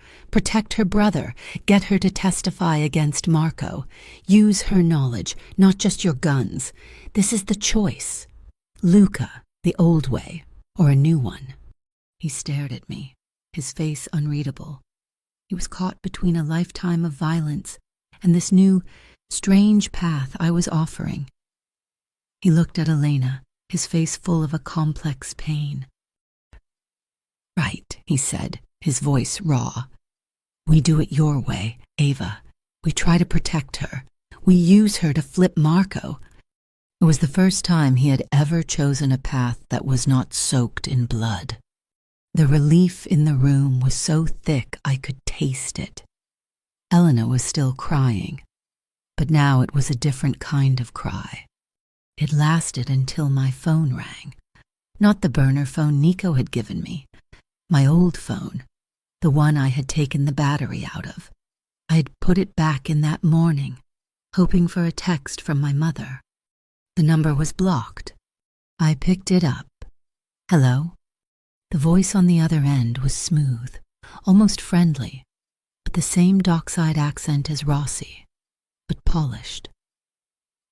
brother, get her to testify against Marco. Use her knowledge, not just your guns. This is the choice. Luca, the old way, or a new one. He stared at me, his face unreadable. He was caught between a lifetime of violence and this new, strange path I was offering. He looked at Elena, his face full of a complex pain. Right, he said, his voice raw. We do it your way, Ava. We try to protect her. We use her to flip Marco. It was the first time he had ever chosen a path that was not soaked in blood. The relief in the room was so thick I could taste it. Elena was still crying, but now it was a different kind of cry. It lasted until my phone rang. Not the burner phone Nico had given me. My old phone, the one I had taken the battery out of. I had put it back in that morning, hoping for a text from my mother. The number was blocked. I picked it up. Hello? The voice on the other end was smooth, almost friendly, with the same dockside accent as Rossi, but polished.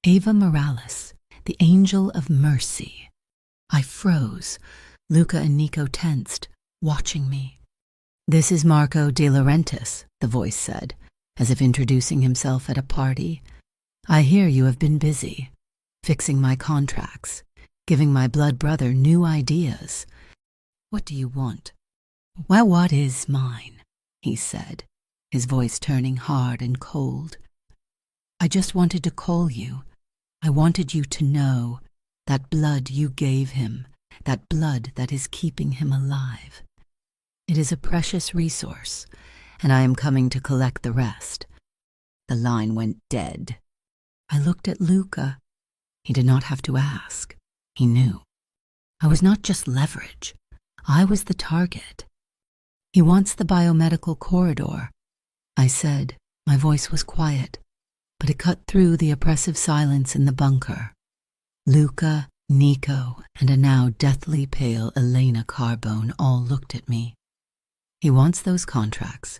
Ava Morales, the angel of mercy. I froze. Luca and Nico tensed, watching me. This is Marco De Laurentiis, the voice said, as if introducing himself at a party. I hear you have been busy, fixing my contracts, giving my blood brother new ideas. What do you want? Well, what is mine? He said, his voice turning hard and cold. I just wanted to call you. I wanted you to know that blood you gave him, that blood that is keeping him alive. It is a precious resource, and I am coming to collect the rest. The line went dead. I looked at Luca. He did not have to ask. He knew. I was not just leverage. I was the target. He wants the biomedical corridor, I said. My voice was quiet, but it cut through the oppressive silence in the bunker. Luca, Nico, and a now deathly pale Elena Carbone all looked at me. He wants those contracts,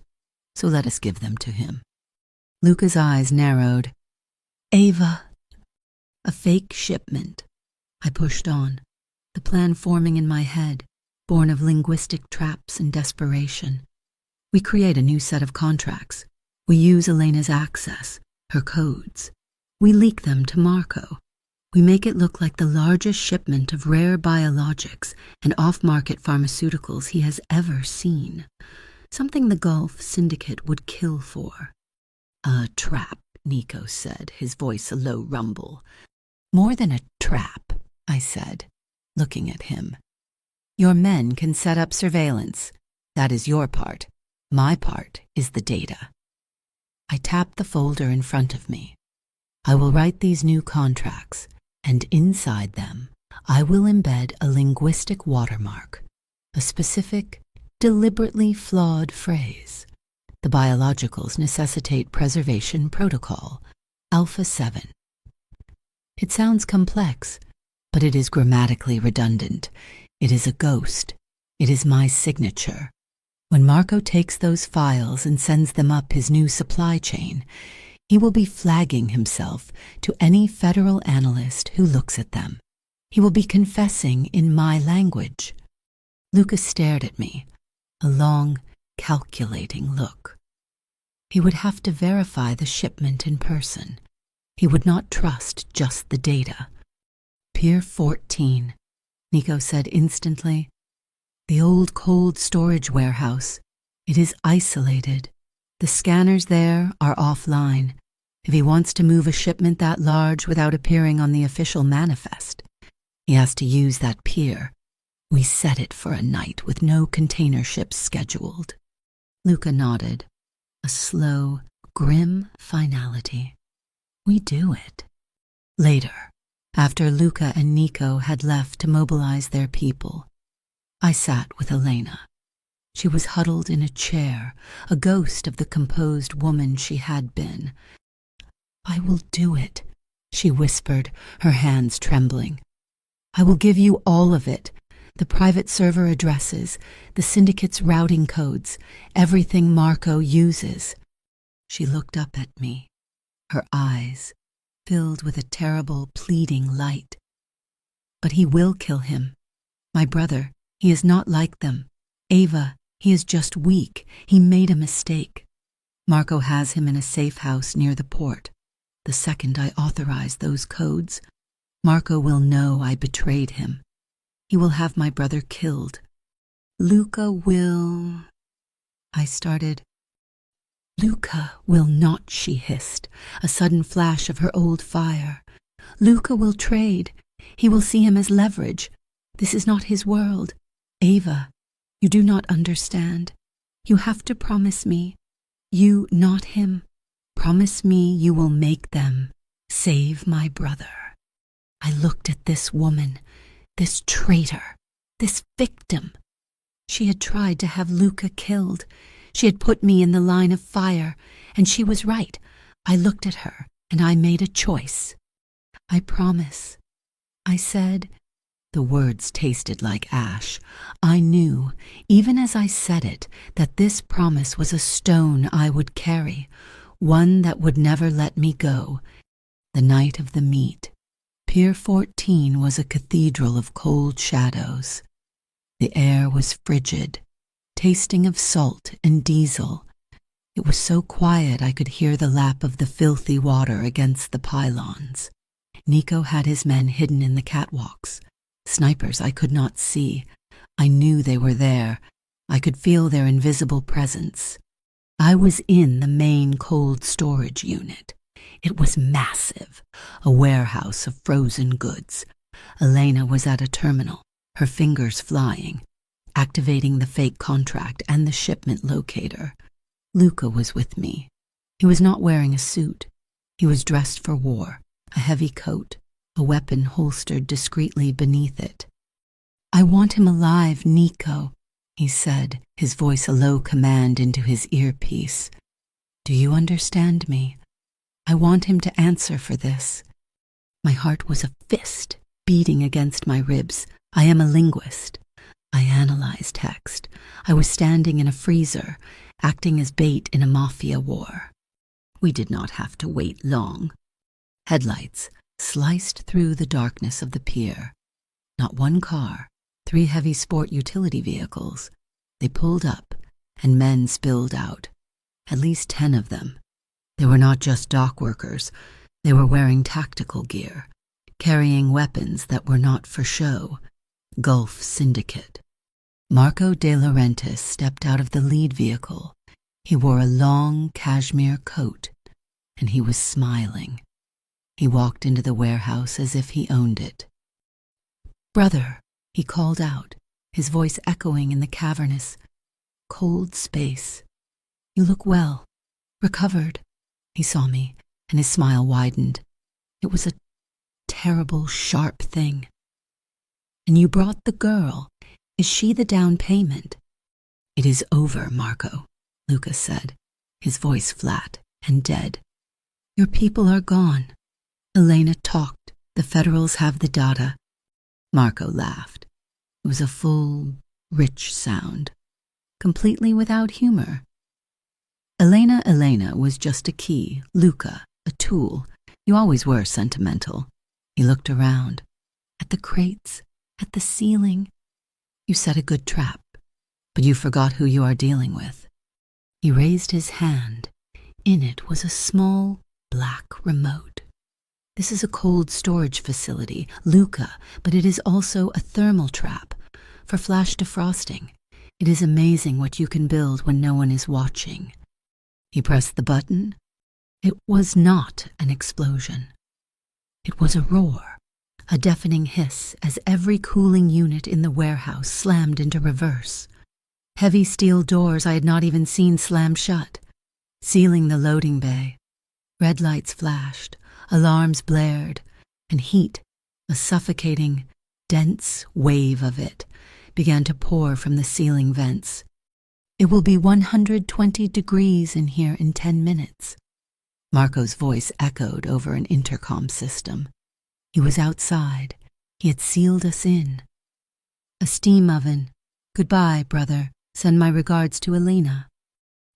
so let us give them to him. Luca's eyes narrowed. Ava. A fake shipment. I pushed on, the plan forming in my head, born of linguistic traps and desperation. We create a new set of contracts. We use Elena's access, her codes. We leak them to Marco. We make it look like the largest shipment of rare biologics and off-market pharmaceuticals he has ever seen. Something the Gulf Syndicate would kill for. A trap, Nico said, his voice a low rumble. More than a trap, I said, looking at him. Your men can set up surveillance. That is your part. My part is the data. I tapped the folder in front of me. I will write these new contracts, and inside them, I will embed a linguistic watermark, a specific, deliberately flawed phrase. The biologicals necessitate preservation protocol, Alpha 7. It sounds complex, but it is grammatically redundant. It is a ghost. It is my signature. When Marco takes those files and sends them up his new supply chain, he will be flagging himself to any federal analyst who looks at them. He will be confessing in my language. Lucas stared at me, a long, calculating look. He would have to verify the shipment in person. He would not trust just the data. Pier 14, Nico said instantly. The old cold storage warehouse. It is isolated. The scanners there are offline. If he wants to move a shipment that large without appearing on the official manifest, he has to use that pier. We set it for a night with no container ships scheduled. Luca nodded. A slow, grim finality. We do it. Later, after Luca and Nico had left to mobilize their people, I sat with Elena. She was huddled in a chair, a ghost of the composed woman she had been. I will do it, she whispered, her hands trembling. "I will give you all of it. The private server addresses, the syndicate's routing codes, everything Marco uses." She looked up at me, her eyes filled with a terrible, pleading light. "But he will kill him. My brother, he is not like them. Ava, he is just weak. He made a mistake. Marco has him in a safe house near the port. The second I authorize those codes, Marco will know I betrayed him. He will have my brother killed. Luca will—" I started. "Luca will not," she hissed, a sudden flash of her old fire. "Luca will trade. He will see him as leverage. This is not his world. Ava, you do not understand. You have to promise me. You, not him. Promise me you will make them save my brother." I looked at this woman, this traitor, this victim. She had tried to have Luca killed. She had put me in the line of fire, and she was right. I looked at her, and I made a choice. "I promise," I said. The words tasted like ash. I knew, even as I said it, that this promise was a stone I would carry, one that would never let me go. The night of the meet, Pier 14 was a cathedral of cold shadows. The air was frigid, tasting of salt and diesel. It was so quiet I could hear the lap of the filthy water against the pylons. Nico had his men hidden in the catwalks. Snipers I could not see. I knew they were there. I could feel their invisible presence. I was in the main cold storage unit. It was massive, a warehouse of frozen goods. Elena was at a terminal, her fingers flying, activating the fake contract and the shipment locator. Luca was with me. He was not wearing a suit. He was dressed for war, a heavy coat, a weapon holstered discreetly beneath it. "I want him alive, Nico," he said, his voice a low command into his earpiece. "Do you understand me? I want him to answer for this." My heart was a fist beating against my ribs. I am a linguist. I analyze text. I was standing in a freezer, acting as bait in a Mafia war. We did not have to wait long. Headlights sliced through the darkness of the pier. Not one car, 3 heavy sport utility vehicles. They pulled up, and men spilled out. At least 10 of them. They were not just dock workers. They were wearing tactical gear, carrying weapons that were not for show. Gulf Syndicate. Marco De Laurentiis stepped out of the lead vehicle. He wore a long cashmere coat, and he was smiling. He walked into the warehouse as if he owned it. "Brother," he called out, his voice echoing in the cavernous, cold space. "You look well, recovered." He saw me, and his smile widened. It was a terrible, sharp thing. "And you brought the girl. Is she the down payment?" "It is over, Marco," Lucas said, his voice flat and dead. "Your people are gone." Elena talked. "The Federals have the data." Marco laughed. It was a full, rich sound, completely without humor. Elena was just a key, Luca, a tool. You always were sentimental. He looked around, at the crates, at the ceiling. "You set a good trap, but you forgot who you are dealing with." He raised his hand. In it was a small, black remote. "This is a cold storage facility, Luca, but it is also a thermal trap for flash defrosting. It is amazing what you can build when no one is watching." He pressed the button. It was not an explosion. It was a roar, a deafening hiss as every cooling unit in the warehouse slammed into reverse. Heavy steel doors I had not even seen slam shut, sealing the loading bay. Red lights flashed, alarms blared, and heat, a suffocating, dense wave of it, began to pour from the ceiling vents. "It will be 120 degrees in here in 10 minutes. Marco's voice echoed over an intercom system. He was outside. He had sealed us in. A steam oven. Goodbye, brother. Send my regards to Elena.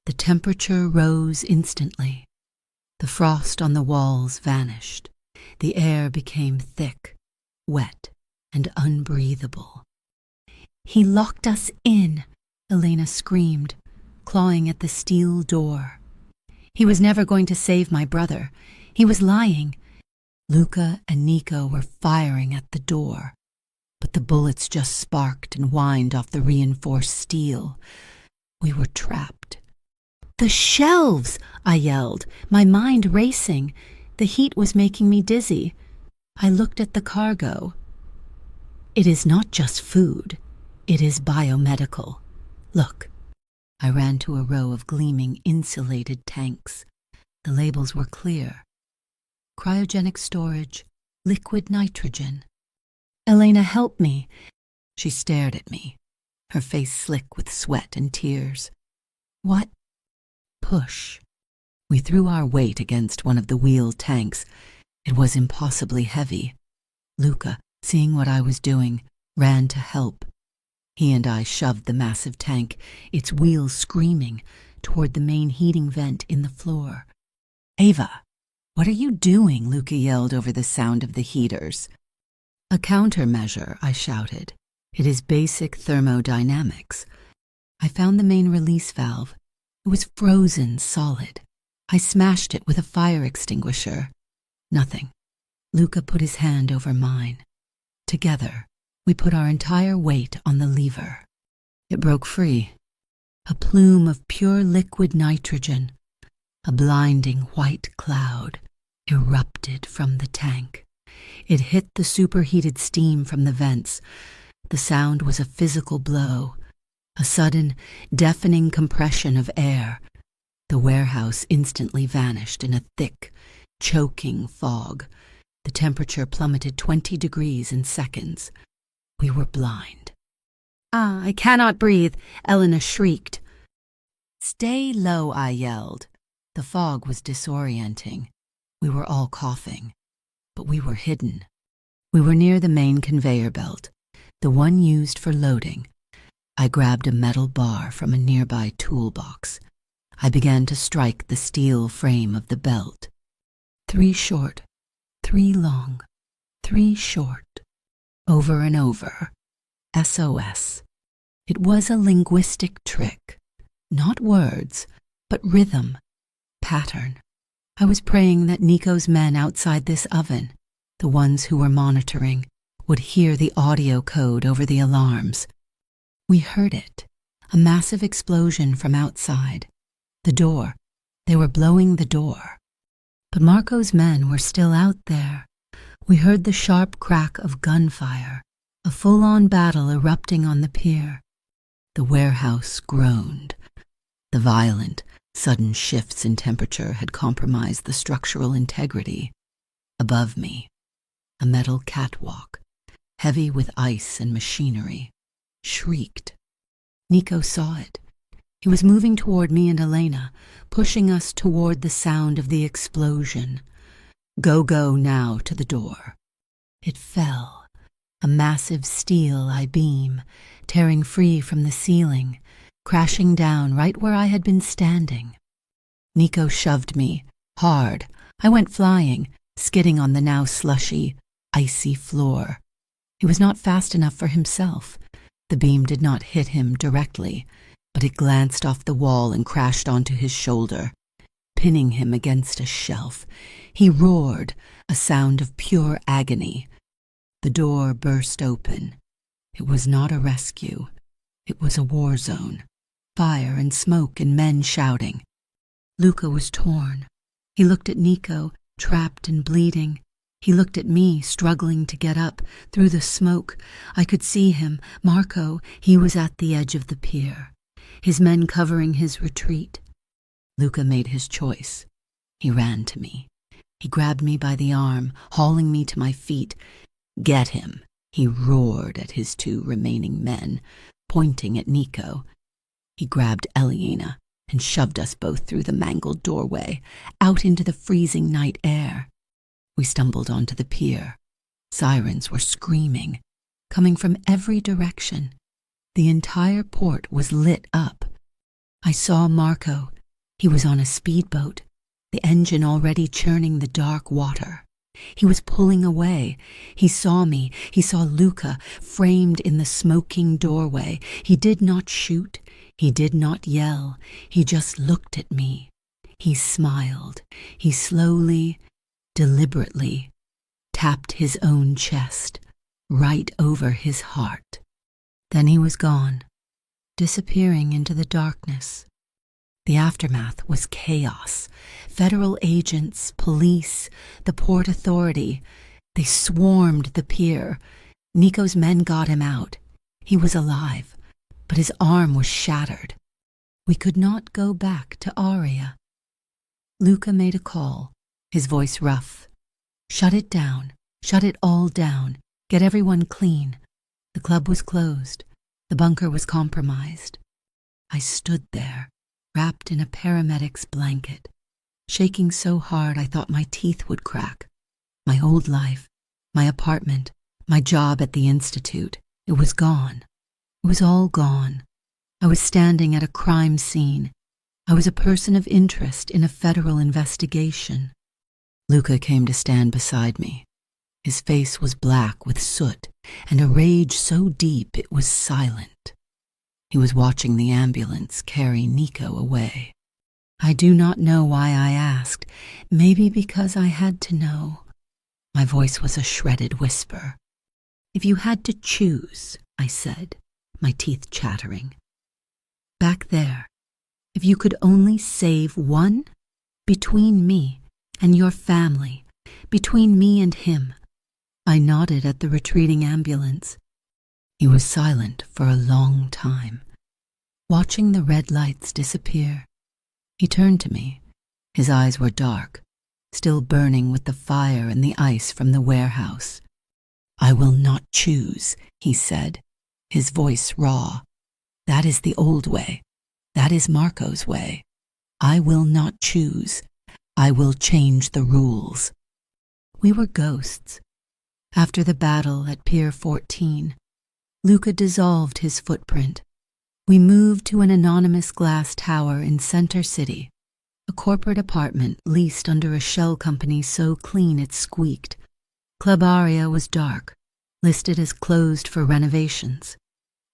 The temperature rose instantly. The frost on the walls vanished. The air became thick, wet, and unbreathable. He locked us in, Elena screamed, clawing at the steel door. He was never going to save my brother. He was lying. Luca and Nico were firing at the door, but the bullets just sparked and whined off the reinforced steel. We were trapped. "The shelves!" I yelled, my mind racing. The heat was making me dizzy. I looked at the cargo. It is not just food. It is biomedical. Look. I ran to a row of gleaming, insulated tanks. The labels were clear. Cryogenic storage, liquid nitrogen. "Elena, help me." She stared at me, her face slick with sweat and tears. "What?" "Push." We threw our weight against one of the wheeled tanks. It was impossibly heavy. Luca, seeing what I was doing, ran to help. He and I shoved the massive tank, its wheels screaming, toward the main heating vent in the floor. "Ava, what are you doing?" Luca yelled over the sound of the heaters. "A countermeasure," I shouted. "It is basic thermodynamics." I found the main release valve. It was frozen solid. I smashed it with a fire extinguisher. Nothing. Luca put his hand over mine. Together, we put our entire weight on the lever. It broke free. A plume of pure liquid nitrogen, a blinding white cloud, erupted from the tank. It hit the superheated steam from the vents. The sound was a physical blow, a sudden, deafening compression of air. The warehouse instantly vanished in a thick, choking fog. The temperature plummeted 20 degrees in seconds. We were blind. "Ah, I cannot breathe," Elena shrieked. "Stay low," I yelled. The fog was disorienting. We were all coughing, but we were hidden. We were near the main conveyor belt, the one used for loading. I grabbed a metal bar from a nearby toolbox. I began to strike the steel frame of the belt. 3 short, 3 long, 3 short. Over and over. SOS. It was a linguistic trick. Not words, but rhythm, pattern. I was praying that Nico's men outside this oven, the ones who were monitoring, would hear the audio code over the alarms. We heard it, a massive explosion from outside. The door. They were blowing the door. But Marco's men were still out there. We heard the sharp crack of gunfire, a full-on battle erupting on the pier. The warehouse groaned. The violent, sudden shifts in temperature had compromised the structural integrity. Above me, a metal catwalk, heavy with ice and machinery, shrieked. Nico saw it. He was moving toward me and Elena, pushing us toward the sound of the explosion. Go now to the door. It fell, a massive steel I-beam, tearing free from the ceiling, crashing down right where I had been standing. Nico shoved me, hard. I went flying, skidding on the now slushy, icy floor. He was not fast enough for himself. The beam did not hit him directly, but it glanced off the wall and crashed onto his shoulder, pinning him against a shelf. He roared, a sound of pure agony. The door burst open. It was not a rescue. It was a war zone. Fire and smoke and men shouting. Luca was torn. He looked at Nico, trapped and bleeding. He looked at me, struggling to get up. Through the smoke, I could see him, Marco. He was at the edge of the pier, his men covering his retreat. Luca made his choice. He ran to me. He grabbed me by the arm, hauling me to my feet. "Get him," he roared at his 2 remaining men, pointing at Nico. He grabbed Elena, and shoved us both through the mangled doorway, out into the freezing night air. We stumbled onto the pier. Sirens were screaming, coming from every direction. The entire port was lit up. I saw Marco. He was on a speedboat, the engine already churning the dark water. He was pulling away. He saw me. He saw Luca framed in the smoking doorway. He did not shoot. He did not yell. He just looked at me. He smiled. He slowly, deliberately, tapped his own chest, right over his heart. Then he was gone, disappearing into the darkness. The aftermath was chaos. Federal agents, police, the Port Authority, they swarmed the pier. Nico's men got him out. He was alive, but his arm was shattered. We could not go back to Aria. Luca made a call, his voice rough. Shut it down. Shut it all down. Get everyone clean. The club was closed. The bunker was compromised. I stood there, wrapped in a paramedic's blanket, shaking so hard I thought my teeth would crack. My old life, my apartment, my job at the institute, it was gone. It was all gone. I was standing at a crime scene. I was a person of interest in a federal investigation. Luca came to stand beside me. His face was black with soot and a rage so deep it was silent. He was watching the ambulance carry Nico away. I do not know why I asked, maybe because I had to know. My voice was a shredded whisper. If you had to choose, I said, my teeth chattering. Back there, if you could only save one, between me and your family, between me and him. I nodded at the retreating ambulance. He was silent for a long time, watching the red lights disappear. He turned to me. His eyes were dark, still burning with the fire and the ice from the warehouse. I will not choose, he said, his voice raw. That is the old way. That is Marco's way. I will not choose. I will change the rules. We were ghosts. After the battle at Pier 14, Luca dissolved his footprint. We moved to an anonymous glass tower in Center City, a corporate apartment leased under a shell company so clean it squeaked. Club Aria was dark, listed as closed for renovations.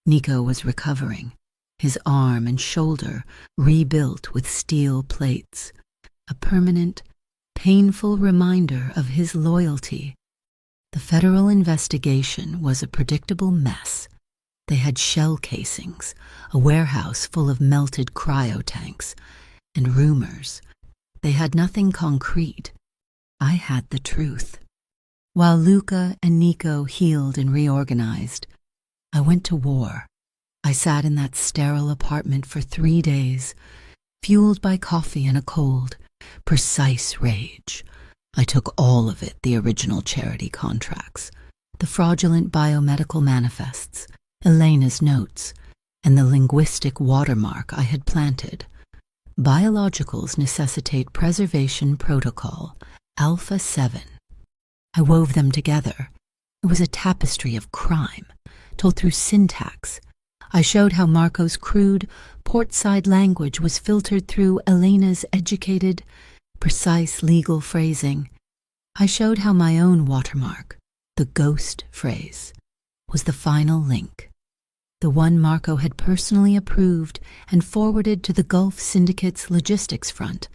Nico was recovering, his arm and shoulder rebuilt with steel plates, a permanent, painful reminder of his loyalty. The federal investigation was a predictable mess. They had shell casings, a warehouse full of melted cryotanks, and rumors. They had nothing concrete. I had the truth. While Luca and Nico healed and reorganized, I went to war. I sat in that sterile apartment for 3 days, fueled by coffee and a cold, precise rage. I took all of it, the original charity contracts, the fraudulent biomedical manifests, Elena's notes, and the linguistic watermark I had planted. Biologicals necessitate preservation protocol, Alpha 7. I wove them together. It was a tapestry of crime, told through syntax. I showed how Marco's crude, portside language was filtered through Elena's educated, precise legal phrasing. I showed how my own watermark, the ghost phrase, was the final link, the one Marco had personally approved and forwarded to the Gulf Syndicate's logistics front.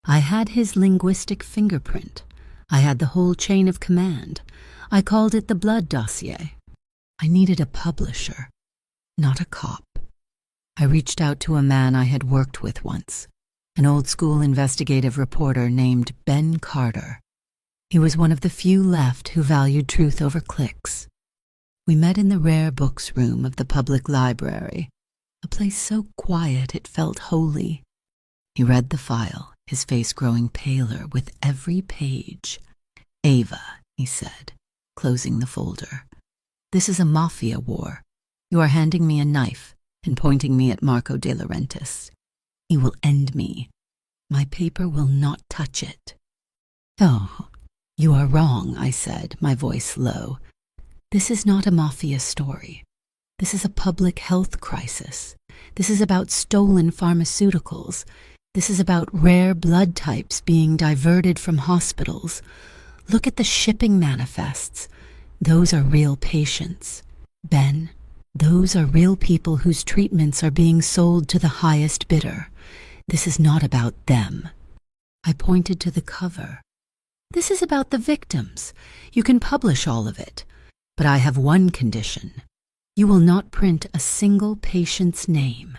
I had his linguistic fingerprint. I had the whole chain of command. I called it the blood dossier. I needed a publisher, not a cop. I reached out to a man I had worked with once, an old-school investigative reporter named Ben Carter. He was one of the few left who valued truth over clicks. We met in the rare books room of the public library, a place so quiet it felt holy. He read the file, his face growing paler with every page. "Ava," he said, closing the folder. "This is a Mafia war. You are handing me a knife and pointing me at Marco De Laurentiis. He will end me. My paper will not touch it. Oh, you are wrong, I said, my voice low. This is not a mafia story. This is a public health crisis. This is about stolen pharmaceuticals. This is about rare blood types being diverted from hospitals. Look at the shipping manifests. Those are real patients. Ben, those are real people whose treatments are being sold to the highest bidder. This is not about them. I pointed to the cover. This is about the victims. You can publish all of it. But I have one condition. You will not print a single patient's name.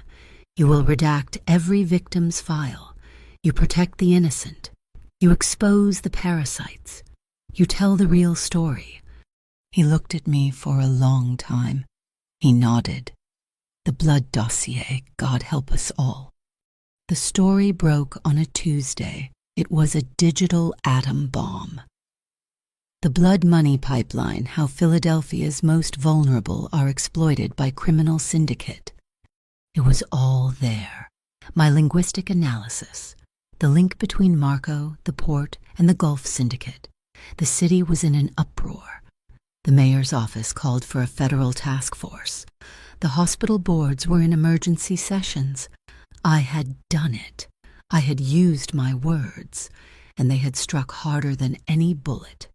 You will redact every victim's file. You protect the innocent. You expose the parasites. You tell the real story. He looked at me for a long time. He nodded. The blood dossier, God help us all. The story broke on a Tuesday. It was a digital atom bomb. The blood money pipeline, how Philadelphia's most vulnerable are exploited by criminal syndicate. It was all there. My linguistic analysis, the link between Marco, the port, and the Gulf Syndicate. The city was in an uproar. The mayor's office called for a federal task force. The hospital boards were in emergency sessions. I had done it. I had used my words, and they had struck harder than any bullet.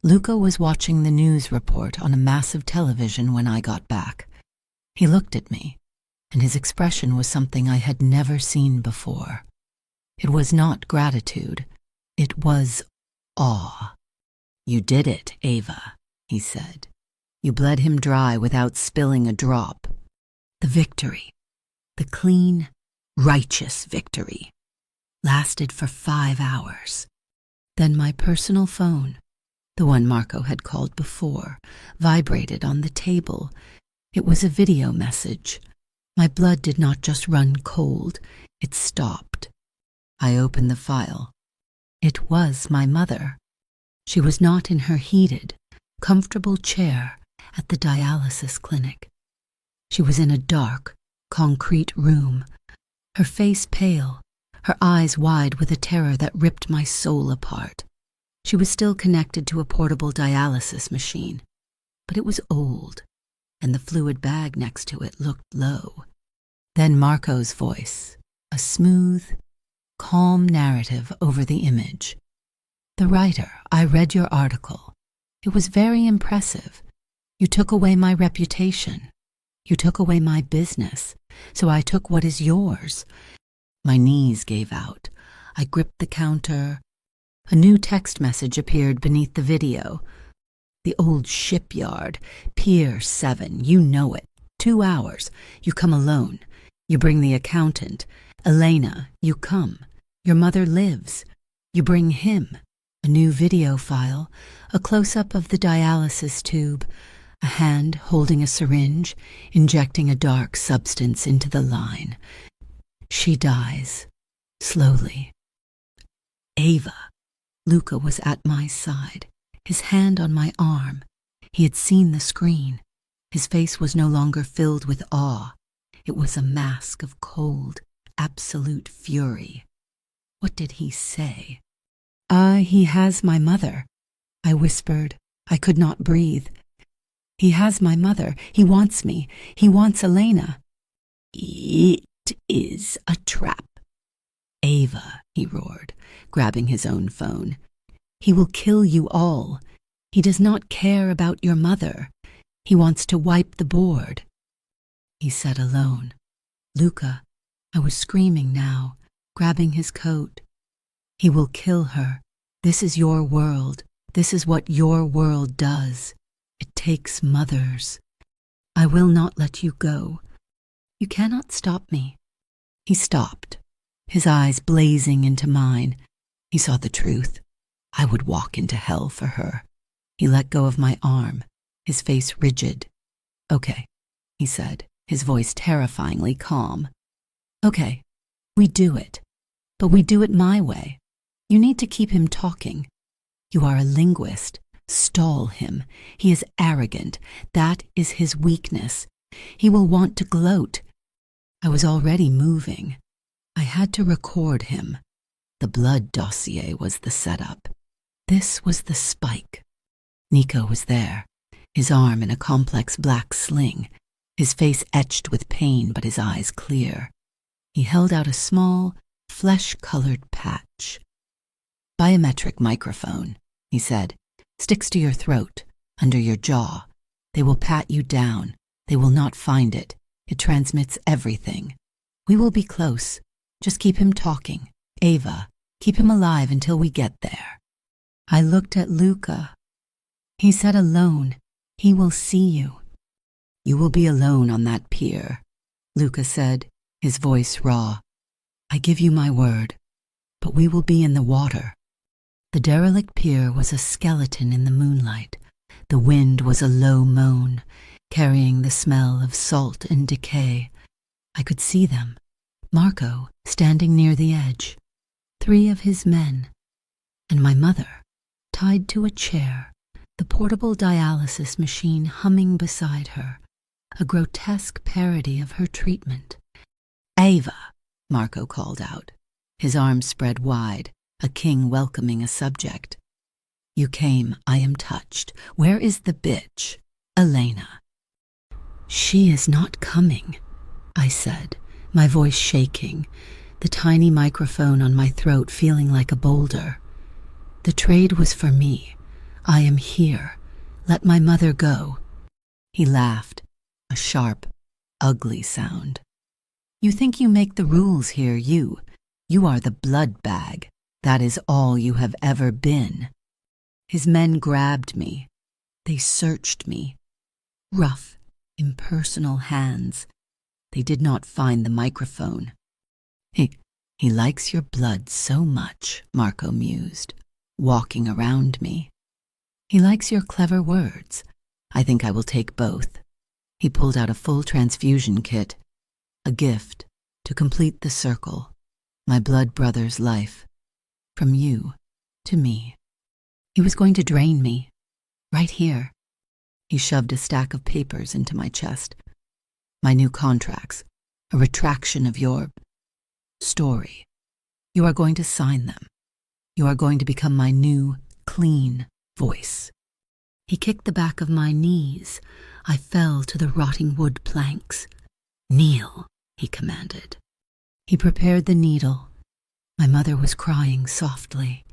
Luca was watching the news report on a massive television when I got back. He looked at me, and his expression was something I had never seen before. It was not gratitude. It was awe. You did it, Ava, he said. You bled him dry without spilling a drop. The victory, the clean, righteous victory, lasted for 5 hours. Then my personal phone, the one Marco had called before, vibrated on the table. It was a video message. My blood did not just run cold, it stopped. I opened the file. It was my mother. She was not in her heated, comfortable chair at the dialysis clinic. She was in a dark, concrete room, her face pale, her eyes wide with a terror that ripped my soul apart. She was still connected to a portable dialysis machine, but it was old, and the fluid bag next to it looked low. Then Marco's voice, a smooth, calm narrative over the image. The writer, I read your article. It was very impressive. You took away my reputation. You took away my business, so I took what is yours. My knees gave out. I gripped the counter. A new text message appeared beneath the video. The old shipyard, Pier 7, you know it. 2 hours. You come alone. You bring the accountant. Elena, you come. Your mother lives. You bring him. A new video file, a close-up of the dialysis tube, a hand holding a syringe, injecting a dark substance into the line. She dies, slowly. Ava. Luca was at my side, his hand on my arm. He had seen the screen. His face was no longer filled with awe. It was a mask of cold, absolute fury. What did he say? He has my mother, I whispered. I could not breathe. He has my mother. He wants me. He wants Elena. It is a trap. Ava, he roared, grabbing his own phone. He will kill you all. He does not care about your mother. He wants to wipe the board. He said alone. Luca, I was screaming now, grabbing his coat. He will kill her. This is your world. This is what your world does. It takes mothers. I will not let you go. You cannot stop me. He stopped, his eyes blazing into mine. He saw the truth. I would walk into hell for her. He let go of my arm, his face rigid. Okay, he said, his voice terrifyingly calm. Okay, we do it. But we do it my way. You need to keep him talking. You are a linguist. Stall him. He is arrogant. That is his weakness. He will want to gloat. I was already moving. I had to record him. The blood dossier was the setup. This was the spike. Nico was there, his arm in a complex black sling, his face etched with pain but his eyes clear. He held out a small, flesh-colored patch. "Biometric microphone," he said. "Sticks to your throat, under your jaw. They will pat you down. They will not find it. It transmits everything. We will be close. Just keep him talking. Ava, keep him alive until we get there." I looked at Luca. He said alone, "He will see you." "You will be alone on that pier," Luca said, his voice raw. "I give you my word, but we will be in the water." The derelict pier was a skeleton in the moonlight. The wind was a low moan, carrying the smell of salt and decay. I could see them. Marco standing near the edge, 3 of his men, and my mother, tied to a chair, the portable dialysis machine humming beside her, a grotesque parody of her treatment. "Ava," Marco called out, his arms spread wide, a king welcoming a subject. "You came, I am touched. Where is the bitch? Elena." "She is not coming," I said, my voice shaking, the tiny microphone on my throat feeling like a boulder. "The trade was for me. I am here. Let my mother go." He laughed, a sharp, ugly sound. "You think you make the rules here, you. You are the blood bag. That is all you have ever been." His men grabbed me. They searched me. Rough, impersonal hands. They did not find the microphone. He likes your blood so much," Marco mused, walking around me. "He likes your clever words. I think I will take both." He pulled out a full transfusion kit, a gift to complete the circle, my blood brother's life, from you to me. He was going to drain me, right here. He shoved a stack of papers into my chest. "My new contracts, a retraction of your story. You are going to sign them. You are going to become my new, clean voice." He kicked the back of my knees. I fell to the rotting wood planks. "Kneel," he commanded. He prepared the needle. My mother was crying softly.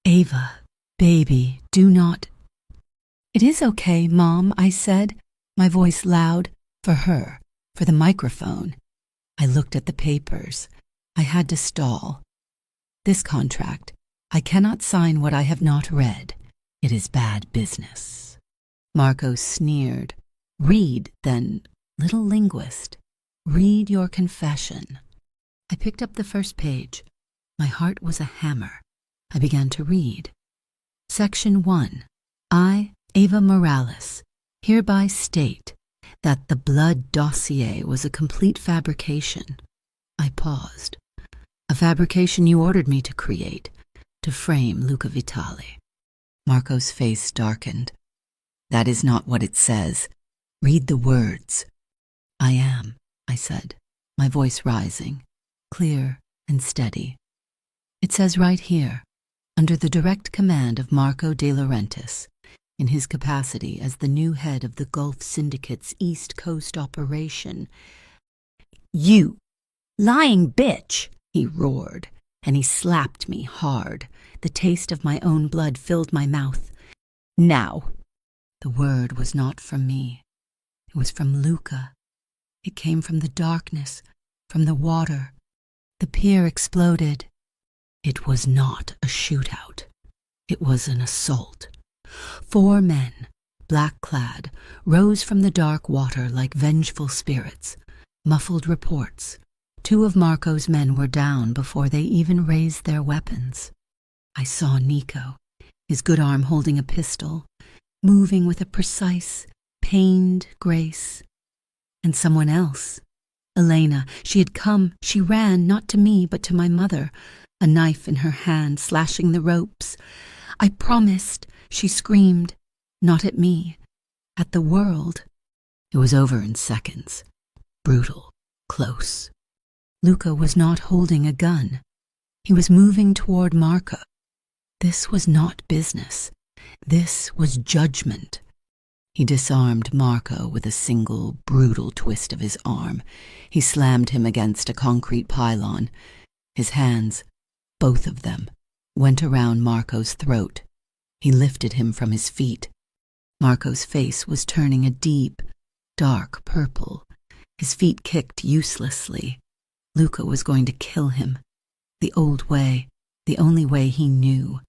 "Ava, baby, do not—" "It is okay, Mom," I said, my voice loud, for her, for the microphone. I looked at the papers. I had to stall. "This contract, I cannot sign what I have not read. It is bad business." Marco sneered. "Read, then, little linguist. Read your confession." I picked up the first page. My heart was a hammer. I began to read. Section 1. I, Ava Morales, hereby state that the blood dossier was a complete fabrication. I paused. "A fabrication you ordered me to create, to frame Luca Vitali." Marco's face darkened. "That is not what it says. Read the words." "I am," I said, my voice rising, clear and steady. "It says right here, under the direct command of Marco De Laurentiis, in his capacity as the new head of the Gulf Syndicate's East Coast operation." "You lying bitch!" he roared, and he slapped me hard. The taste of my own blood filled my mouth. "Now!" The word was not from me. It was from Luca. It came from the darkness, from the water. The pier exploded. It was not a shootout. It was an assault. 4 men, black-clad, rose from the dark water like vengeful spirits. Muffled reports. 2 of Marco's men were down before they even raised their weapons. I saw Nico, his good arm holding a pistol, moving with a precise, pained grace. And someone else. Elena. She had come. She ran, not to me, but to my mother, a knife in her hand, slashing the ropes. "I promised," she screamed, not at me, at the world. It was over in seconds. Brutal, close. Luca was not holding a gun. He was moving toward Marco. This was not business. This was judgment. He disarmed Marco with a single, brutal twist of his arm. He slammed him against a concrete pylon. His hands, both of them, went around Marco's throat. He lifted him from his feet. Marco's face was turning a deep, dark purple. His feet kicked uselessly. Luca was going to kill him. The old way, the only way he knew.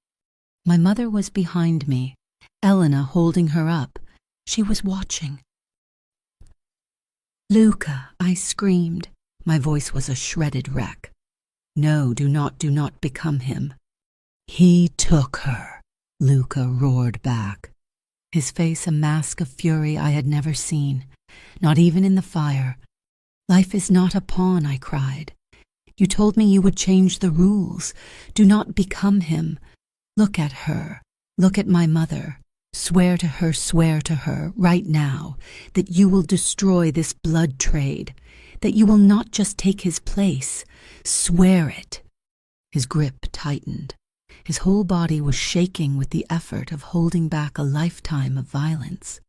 My mother was behind me, Elena holding her up. She was watching. "Luca," I screamed. My voice was a shredded wreck. "No, do not become him." "He took her," Luca roared back. His face a mask of fury I had never seen, not even in the fire. "Life is not a pawn," I cried. "You told me you would change the rules. Do not become him. Look at her. Look at my mother. Swear to her, right now, that you will destroy this blood trade, that you will not just take his place. Swear it." His grip tightened. His whole body was shaking with the effort of holding back a lifetime of violence.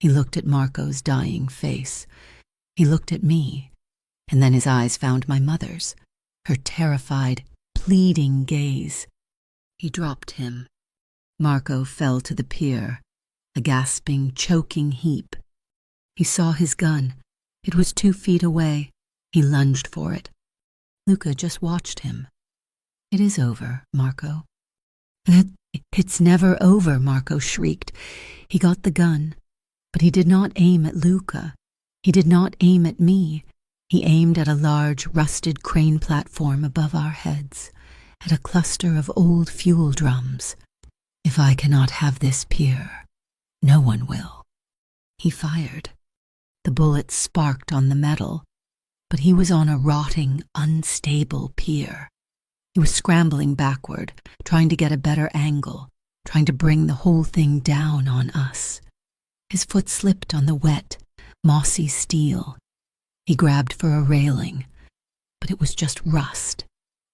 He looked at Marco's dying face. He looked at me, and then his eyes found my mother's, her terrified, pleading gaze. He dropped him. Marco fell to the pier, a gasping, choking heap. He saw his gun. It was 2 feet away. He lunged for it. Luca just watched him. "It is over, Marco." It's never over," Marco shrieked. He got the gun, but he did not aim at Luca. He did not aim at me. He aimed at a large, rusted crane platform above our heads, at a cluster of old fuel drums. "If I cannot have this pier, no one will." He fired. The bullet sparked on the metal, but he was on a rotting, unstable pier. He was scrambling backward, trying to get a better angle, trying to bring the whole thing down on us. His foot slipped on the wet, mossy steel. He grabbed for a railing, but it was just rust.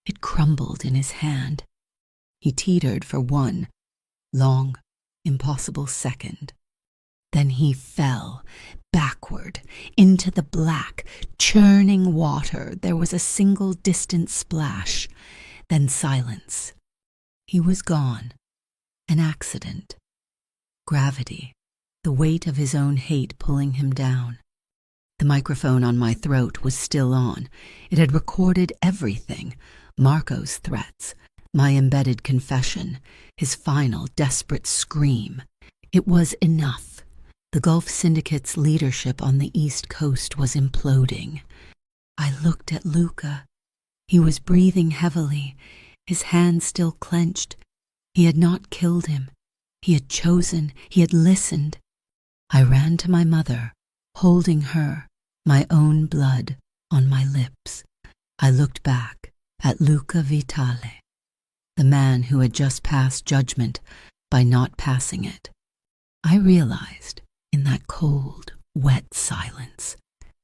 It crumbled in his hand. He teetered for one long, impossible second. Then he fell, backward, into the black, churning water. There was a single distant splash, then silence. He was gone. An accident. Gravity, the weight of his own hate pulling him down. The microphone on my throat was still on. It had recorded everything. Marco's threats, my embedded confession, his final desperate scream. It was enough. The Gulf Syndicate's leadership on the East Coast was imploding. I looked at Luca. He was breathing heavily, his hands still clenched. He had not killed him. He had chosen. He had listened. I ran to my mother, holding her, my own blood on my lips. I looked back at Luca Vitale, the man who had just passed judgment by not passing it. I realized in that cold, wet silence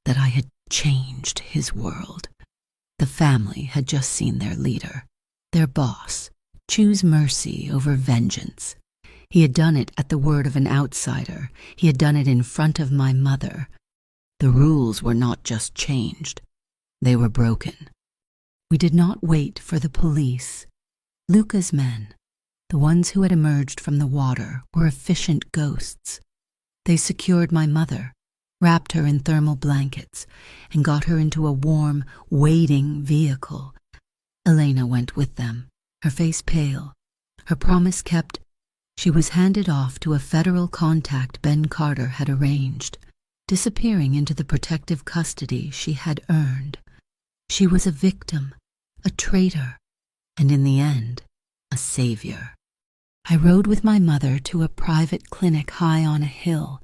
that I had changed his world. The family had just seen their leader, their boss, choose mercy over vengeance. He had done it at the word of an outsider. He had done it in front of my mother. The rules were not just changed. They were broken. We did not wait for the police. Luca's men, the ones who had emerged from the water, were efficient ghosts. They secured my mother, wrapped her in thermal blankets, and got her into a warm, waiting vehicle. Elena went with them, her face pale, her promise kept. She was handed off to a federal contact Ben Carter had arranged, disappearing into the protective custody she had earned. She was a victim, a traitor, and in the end, a savior. I rode with my mother to a private clinic high on a hill,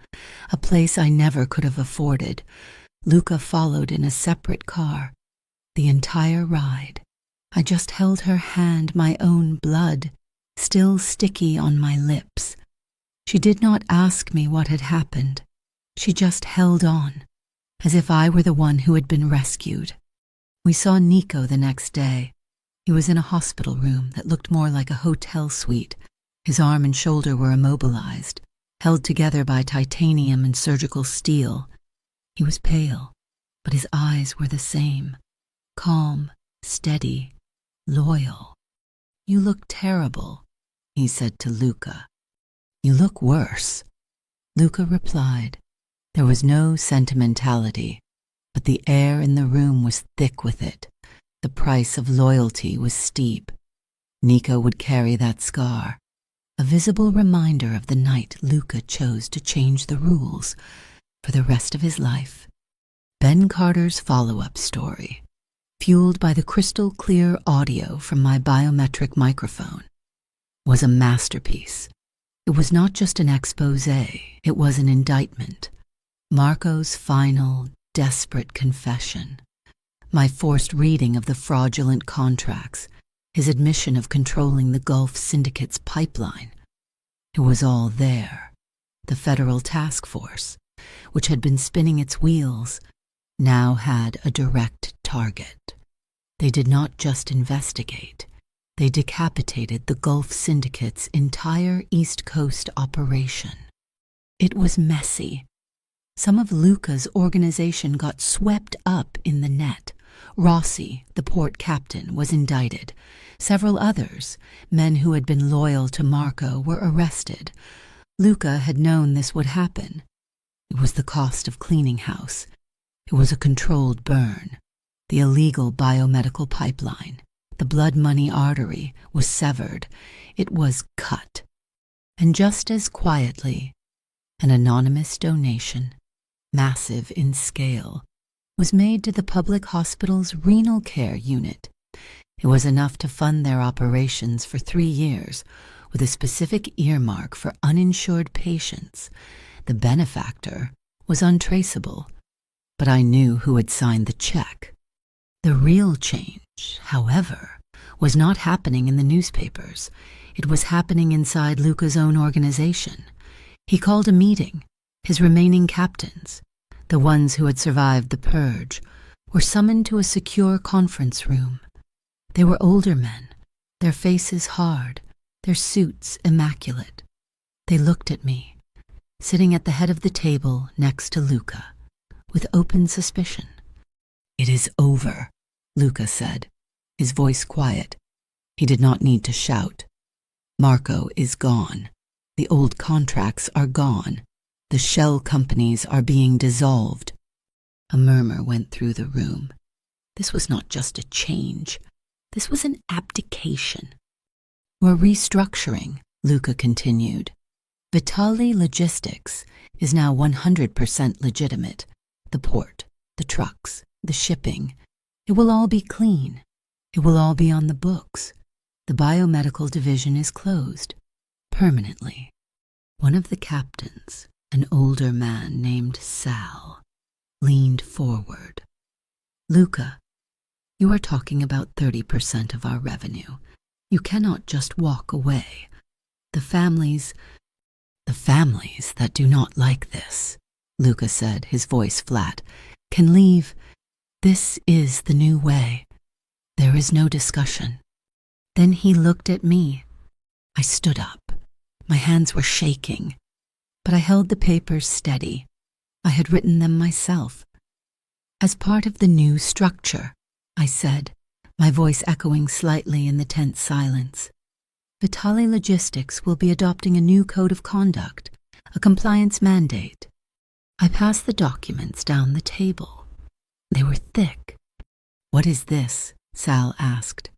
a place I never could have afforded. Luca followed in a separate car. The entire ride, I just held her hand, my own blood, still sticky on my lips. She did not ask me what had happened. She just held on, as if I were the one who had been rescued. We saw Nico the next day. He was in a hospital room that looked more like a hotel suite. His arm and shoulder were immobilized, held together by titanium and surgical steel. He was pale, but his eyes were the same, calm, steady, loyal. "You look terrible," he said to Luca. "You look worse." Luca replied. There was no sentimentality, but the air in the room was thick with it. The price of loyalty was steep. Nico would carry that scar, a visible reminder of the night Luca chose to change the rules for the rest of his life. Ben Carter's follow-up story, fueled by the crystal-clear audio from my biometric microphone, was a masterpiece. It was not just an exposé, it was an indictment. Marco's final, desperate confession, my forced reading of the fraudulent contracts, his admission of controlling the Gulf Syndicate's pipeline. It was all there. The federal task force, which had been spinning its wheels, now had a direct target. They did not just investigate. They decapitated the Gulf Syndicate's entire East Coast operation. It was messy. Some of Luca's organization got swept up in the net. Rossi, the port captain, was indicted. Several others, men who had been loyal to Marco, were arrested. Luca had known this would happen. It was the cost of cleaning house. It was a controlled burn. The illegal biomedical pipeline, the blood money artery, was severed. It was cut. And just as quietly, an anonymous donation, massive in scale, was made to the public hospital's renal care unit. It was enough to fund their operations for 3 years, with a specific earmark for uninsured patients. The benefactor was untraceable, but I knew who had signed the check. The real change, however, was not happening in the newspapers. It was happening inside Luca's own organization. He called a meeting. His remaining captains, the ones who had survived the purge, were summoned to a secure conference room. They were older men, their faces hard, their suits immaculate. They looked at me, sitting at the head of the table next to Luca, with open suspicion. "It is over," Luca said, his voice quiet. He did not need to shout. "Marco is gone. The old contracts are gone. The shell companies are being dissolved." A murmur went through the room. This was not just a change. This was an abdication. "We're restructuring," Luca continued. "Vitali Logistics is now 100% legitimate. The port, the trucks, the shipping. It will all be clean. It will all be on the books. The biomedical division is closed. Permanently." One of the captains, an older man named Sal, leaned forward. "Luca, you are talking about 30% of our revenue. You cannot just walk away. The families that do not like this," Luca said, his voice flat, "can leave. This is the new way. There is no discussion." Then he looked at me. I stood up. My hands were shaking, but I held the papers steady. I had written them myself. "As part of the new structure," I said, my voice echoing slightly in the tense silence, "Vitali Logistics will be adopting a new code of conduct, a compliance mandate." I passed the documents down the table. They were thick. "What is this?" Sal asked,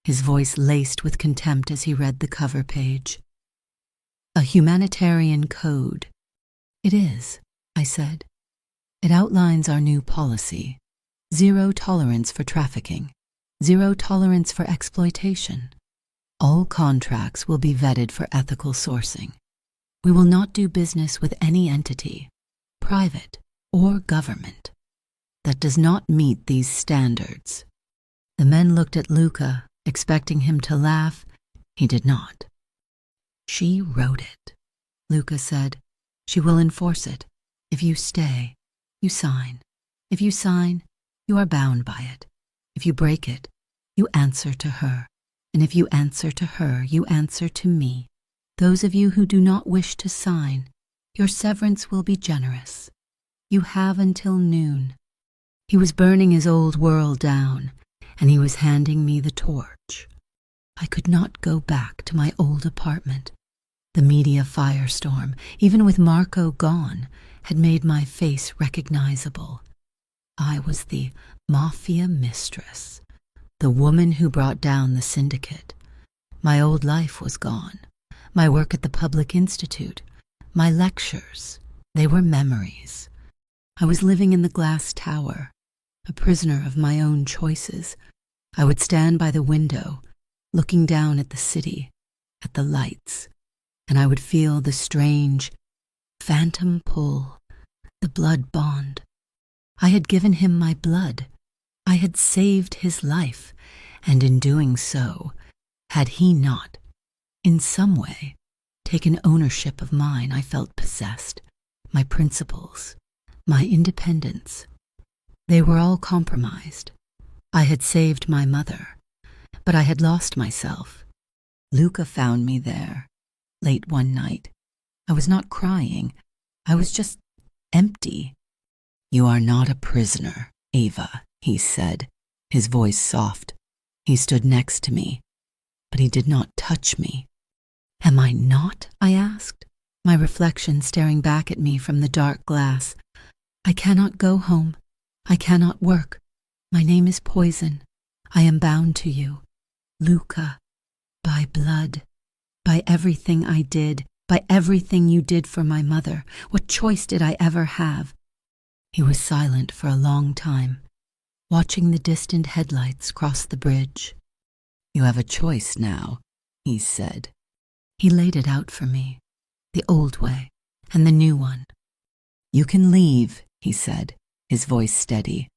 his voice laced with contempt as he read the cover page. "A humanitarian code." "It is," I said. "It outlines our new policy. Zero tolerance for trafficking. Zero tolerance for exploitation. All contracts will be vetted for ethical sourcing. We will not do business with any entity, private or government, that does not meet these standards." The men looked at Luca, expecting him to laugh. He did not. "She wrote it," Luca said. "She will enforce it. If you stay, you sign. If you sign, you are bound by it. If you break it, you answer to her. And if you answer to her, you answer to me. Those of you who do not wish to sign, your severance will be generous. You have until noon. He was burning his old world down, and he was handing me the torch. I could not go back to my old apartment. The media firestorm, even with Marco gone, had made my face recognizable. I was the Mafia mistress, the woman who brought down the syndicate. My old life was gone. My work at the Public Institute, my lectures, they were memories. I was living in the glass tower, a prisoner of my own choices. I would stand by the window, looking down at the city, at the lights, and I would feel the strange, phantom pull, the blood bond. I had given him my blood. I had saved his life, and in doing so, had he not, in some way, taken ownership of mine, I felt possessed, my principles, my independence. They were all compromised. I had saved my mother, but I had lost myself. Luca found me there, late one night. I was not crying. I was just empty. "You are not a prisoner, Ava," he said, his voice soft. He stood next to me, but he did not touch me. "Am I not?" I asked, my reflection staring back at me from the dark glass. "I cannot go home. I cannot work. My name is poison. I am bound to you. Luca, by blood, by everything I did, by everything you did for my mother. What choice did I ever have?" He was silent for a long time, watching the distant headlights cross the bridge. "You have a choice now," he said. He laid it out for me, the old way and the new one. "You can leave," he said, his voice steady.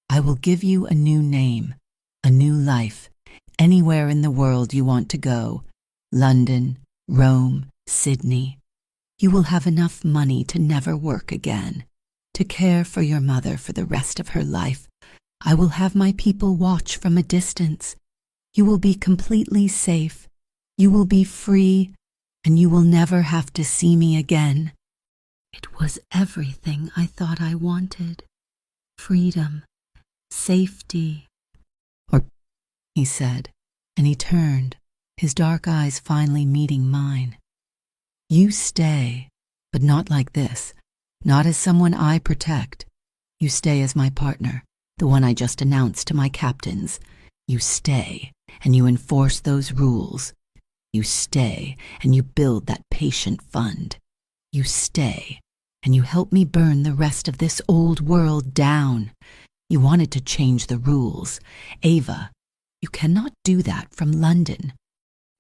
"I will give you a new name, a new life, anywhere in the world you want to go. London, Rome, Sydney. You will have enough money to never work again, to care for your mother for the rest of her life. I will have my people watch from a distance. You will be completely safe. You will be free, and you will never have to see me again." It was everything I thought I wanted. Freedom, safety. "Or," he said, and he turned, his dark eyes finally meeting mine. "You stay, but not like this, not as someone I protect. You stay as my partner, the one I just announced to my captains. You stay, and you enforce those rules. You stay, and you build that patient fund. You stay, and you help me burn the rest of this old world down. You wanted to change the rules. Ava, you cannot do that from London."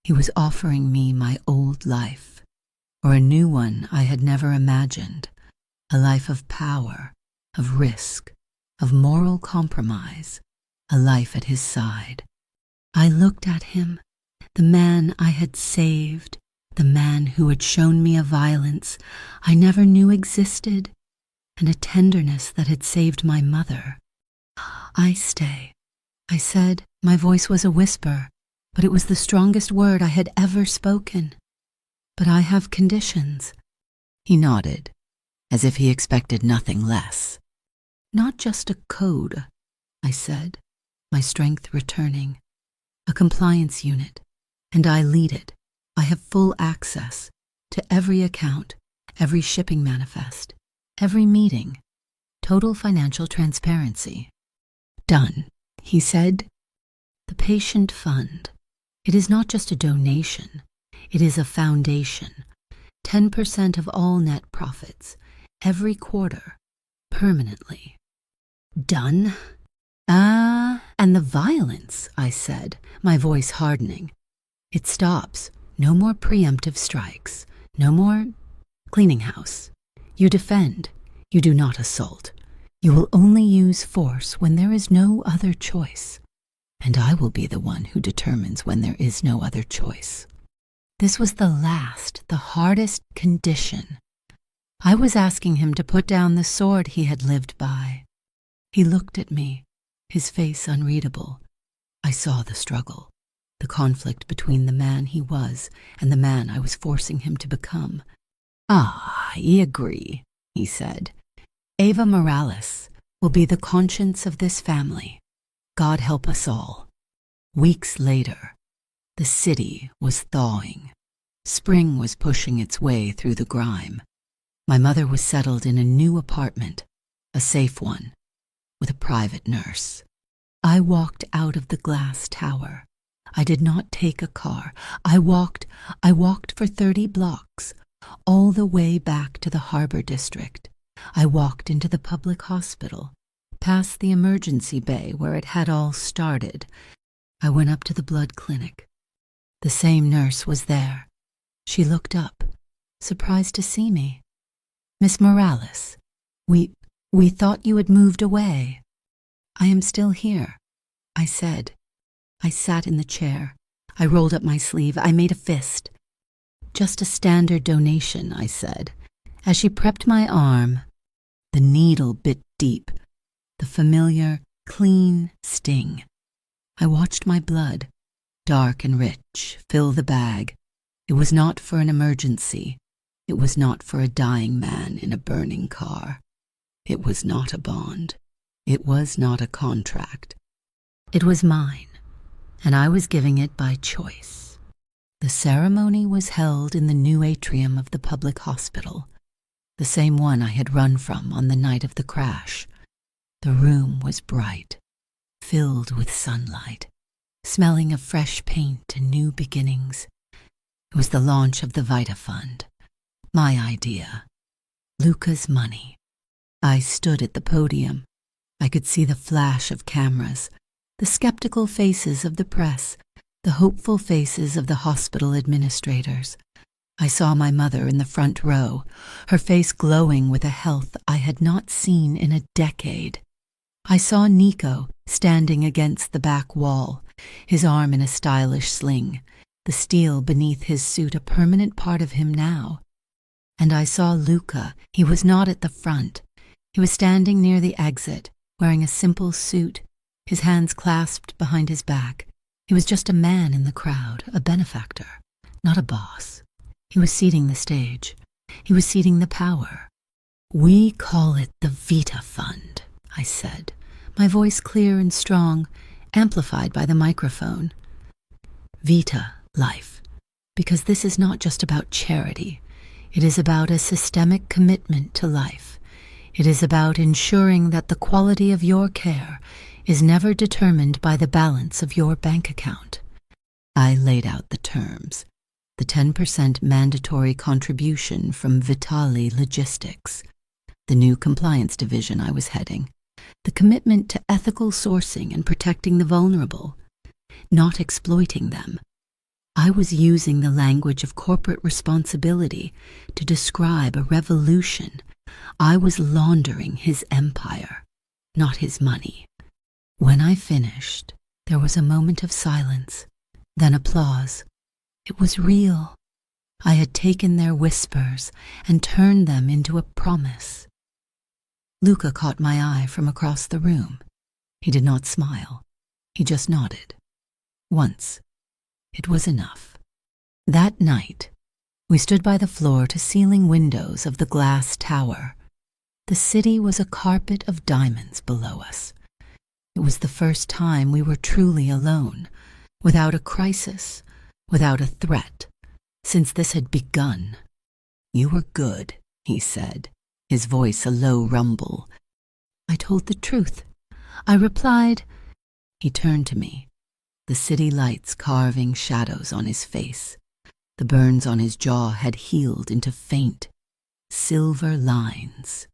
He was offering me my old life, or a new one I had never imagined, a life of power, of risk, of moral compromise, a life at his side. I looked at him, the man I had saved, the man who had shown me a violence I never knew existed, and a tenderness that had saved my mother. "I stay," I said. My voice was a whisper, but it was the strongest word I had ever spoken. "But I have conditions." He nodded, as if he expected nothing less. "Not just a code," I said, my strength returning. "A compliance unit, and I lead it. I have full access to every account, every shipping manifest, every meeting. Total financial transparency." "Done," he said. "The patient fund. It is not just a donation. It is a foundation. 10% of all net profits, every quarter, permanently." "Done?" And the violence," I said, my voice hardening. "It stops. No more preemptive strikes. No more cleaning house. You defend. You do not assault. You will only use force when there is no other choice. And I will be the one who determines when there is no other choice." This was the last, the hardest condition. I was asking him to put down the sword he had lived by. He looked at me, his face unreadable. I saw the struggle, the conflict between the man he was and the man I was forcing him to become. "Ah, I agree," he said. "Eva Morales will be the conscience of this family. God help us all." Weeks later, the city was thawing. Spring was pushing its way through the grime. My mother was settled in a new apartment, a safe one, with a private nurse. I walked out of the glass tower. I did not take a car. I walked for 30 blocks, all the way back to the harbor district. I walked into the public hospital, past the emergency bay where it had all started. I went up to the blood clinic. The same nurse was there. She looked up, surprised to see me. "Miss Morales, we thought you had moved away." "I am still here," I said. I sat in the chair. I rolled up my sleeve. I made a fist. "Just a standard donation," I said. As she prepped my arm, the needle bit deep, the familiar, clean sting. I watched my blood, dark and rich, fill the bag. It was not for an emergency. It was not for a dying man in a burning car. It was not a bond. It was not a contract. It was mine, and I was giving it by choice. The ceremony was held in the new atrium of the public hospital, the same one I had run from on the night of the crash. The room was bright, filled with sunlight, smelling of fresh paint and new beginnings. It was the launch of the Vita Fund, my idea, Luca's money. I stood at the podium. I could see the flash of cameras, the skeptical faces of the press, the hopeful faces of the hospital administrators. I saw my mother in the front row, her face glowing with a health I had not seen in a decade. I saw Nico standing against the back wall, his arm in a stylish sling, the steel beneath his suit a permanent part of him now. And I saw Luca. He was not at the front. He was standing near the exit, wearing a simple suit, his hands clasped behind his back. He was just a man in the crowd, a benefactor, not a boss. He was seeding the stage. He was seeding the power. "We call it the Vita Fund," I said, my voice clear and strong, amplified by the microphone. Vita, life, because this is not just about charity. It is about a systemic commitment to life. It is about ensuring that the quality of your care is never determined by the balance of your bank account. I laid out the terms. The 10% mandatory contribution from Vitali Logistics, the new compliance division I was heading, the commitment to ethical sourcing and protecting the vulnerable, not exploiting them. I was using the language of corporate responsibility to describe a revolution. I was laundering his empire, not his money. When I finished, there was a moment of silence, then applause. It was real. I had taken their whispers and turned them into a promise. Luca caught my eye from across the room. He did not smile. He just nodded. Once. It was enough. That night, we stood by the floor-to-ceiling windows of the glass tower. The city was a carpet of diamonds below us. It was the first time we were truly alone, without a crisis, without a threat, since this had begun. "You were good," he said, his voice a low rumble. I told the truth. I replied. He turned to me, the city lights carving shadows on his face. The burns on his jaw had healed into faint, silver lines.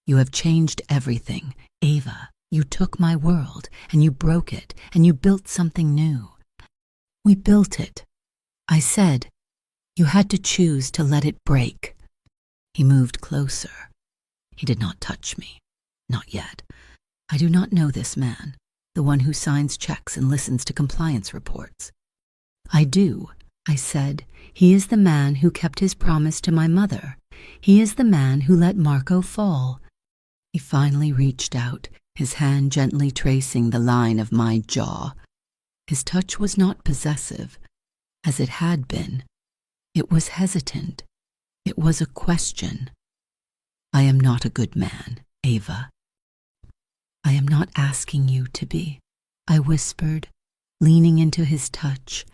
"You have changed everything, Eva. You took my world, and you broke it, and you built something new." "We built it," I said. "You had to choose to let it break." He moved closer. He did not touch me. Not yet. I do not know this man, the one who signs checks and listens to compliance reports. "I do," I said. "He is the man who kept his promise to my mother. He is the man who let Marco fall." He finally reached out, his hand gently tracing the line of my jaw. His touch was not possessive, as it had been. It was hesitant. It was a question. I am not a good man, Ava. I am not asking you to be, I whispered, leaning into his touch.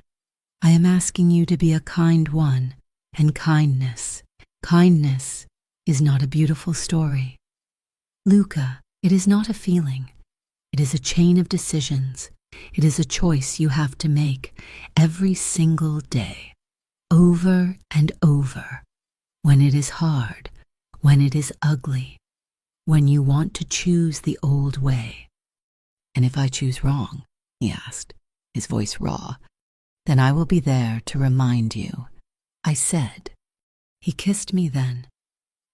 I am asking you to be a kind one, and kindness is not a beautiful story. Luca, it is not a feeling. It is a chain of decisions. It is a choice you have to make every single day, over and over, when it is hard, when it is ugly, when you want to choose the old way. And if I choose wrong, he asked, his voice raw, then I will be there to remind you. I said. He kissed me then.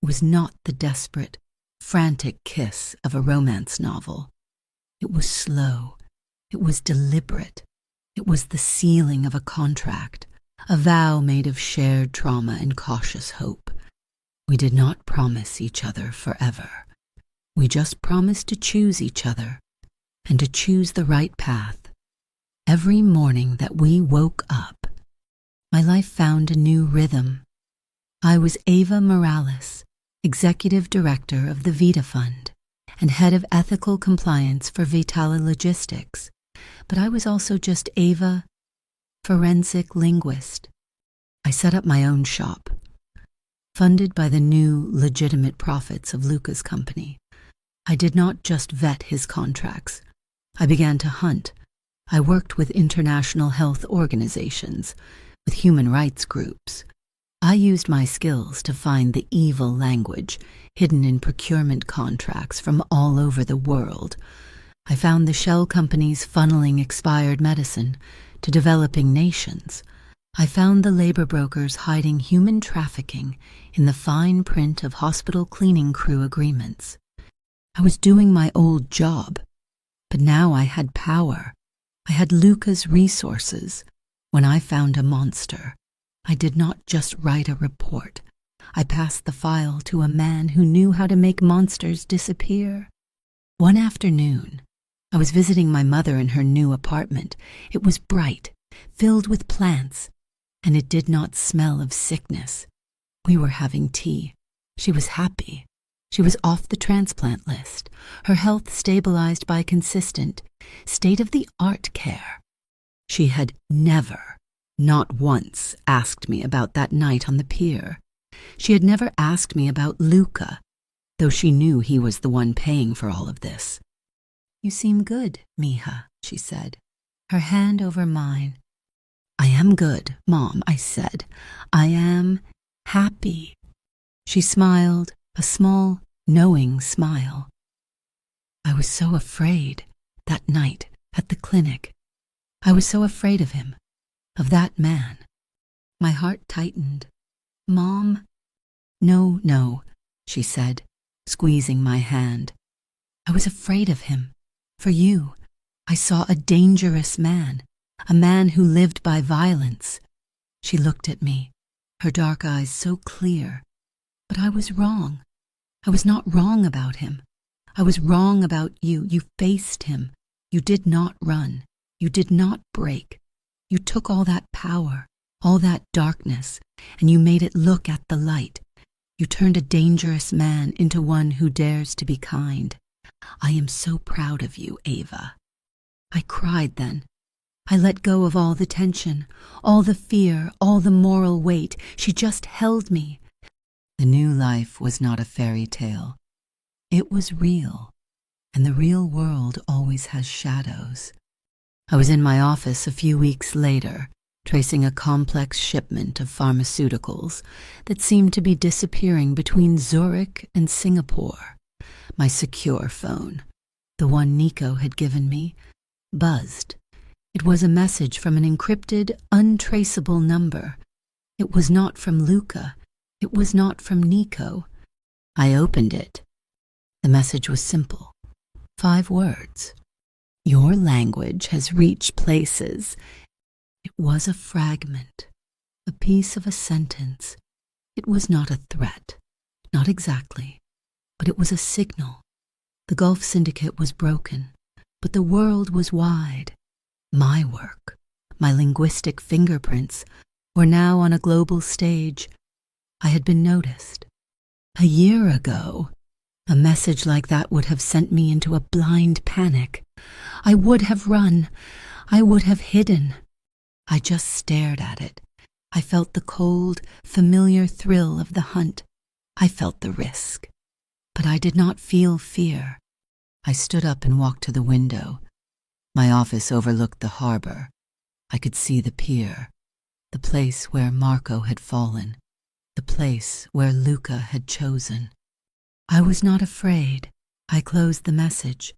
It was not the desperate, frantic kiss of a romance novel. It was slow. It was deliberate. It was the sealing of a contract, a vow made of shared trauma and cautious hope. We did not promise each other forever. We just promised to choose each other and to choose the right path. Every morning that we woke up, my life found a new rhythm. I was Ava Morales, Executive Director of the Vita Fund and Head of Ethical Compliance for Vitala Logistics, but I was also just Ava, forensic linguist. I set up my own shop, funded by the new legitimate profits of Luca's company. I did not just vet his contracts. I began to hunt. I worked with international health organizations, with human rights groups. I used my skills to find the evil language hidden in procurement contracts from all over the world. I found the shell companies funneling expired medicine to developing nations. I found the labor brokers hiding human trafficking in the fine print of hospital cleaning crew agreements. I was doing my old job, but now I had power. I had Luca's resources. When I found a monster, I did not just write a report. I passed the file to a man who knew how to make monsters disappear. One afternoon, I was visiting my mother in her new apartment. It was bright, filled with plants, and it did not smell of sickness. We were having tea. She was happy. She was off the transplant list, her health stabilized by consistent, state-of-the-art care. She had never, not once, asked me about that night on the pier. She had never asked me about Luca, though she knew he was the one paying for all of this. "You seem good, Mija," she said, her hand over mine. "I am good, Mom," I said. "I am happy." She smiled, a small, knowing smile. I was so afraid that night at the clinic. I was so afraid of him, of that man. My heart tightened. "Mom?" No, she said, squeezing my hand. "I was afraid of him. For you. I saw a dangerous man, a man who lived by violence." She looked at me, her dark eyes so clear. But I was wrong. I was not wrong about him. I was wrong about you. You faced him. You did not run. You did not break. You took all that power, all that darkness, and you made it look at the light. You turned a dangerous man into one who dares to be kind. I am so proud of you, Ava. I cried then. I let go of all the tension, all the fear, all the moral weight. She just held me. The new life was not a fairy tale. It was real, and the real world always has shadows. I was in my office a few weeks later, tracing a complex shipment of pharmaceuticals that seemed to be disappearing between Zurich and Singapore. My secure phone, the one Nico had given me, buzzed. It was a message from an encrypted, untraceable number. It was not from Luca. It was not from Nico. I opened it. The message was simple. 5 words. "Your language has reached places." It was a fragment, a piece of a sentence. It was not a threat, not exactly, but it was a signal. The Gulf Syndicate was broken, but the world was wide. My work, my linguistic fingerprints, were now on a global stage. I had been noticed. A year ago, a message like that would have sent me into a blind panic. I would have run. I would have hidden. I just stared at it. I felt the cold, familiar thrill of the hunt. I felt the risk. But I did not feel fear. I stood up and walked to the window. My office overlooked the harbor. I could see the pier, the place where Marco had fallen, the place where Luca had chosen. I was not afraid. I closed the message.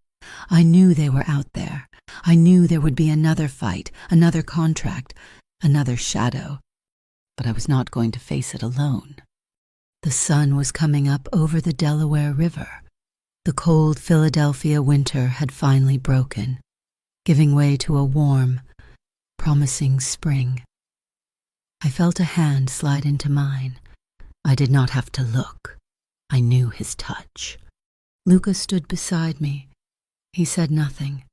I knew they were out there. I knew there would be another fight, another contract, another shadow. But I was not going to face it alone. The sun was coming up over the Delaware River. The cold Philadelphia winter had finally broken, giving way to a warm, promising spring. I felt a hand slide into mine. I did not have to look. I knew his touch. Luca stood beside me. He said nothing.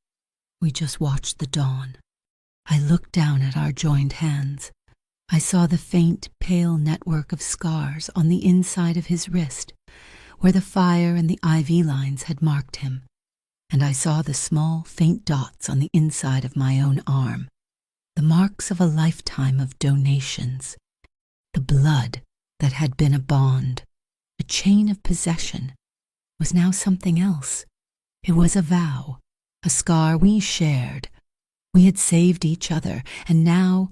We just watched the dawn. I looked down at our joined hands. I saw the faint, pale network of scars on the inside of his wrist, where the fire and the IV lines had marked him, and I saw the small, faint dots on the inside of my own arm, the marks of a lifetime of donations. The blood that had been a bond, a chain of possession, was now something else. It was a vow, a scar we shared. We had saved each other, and now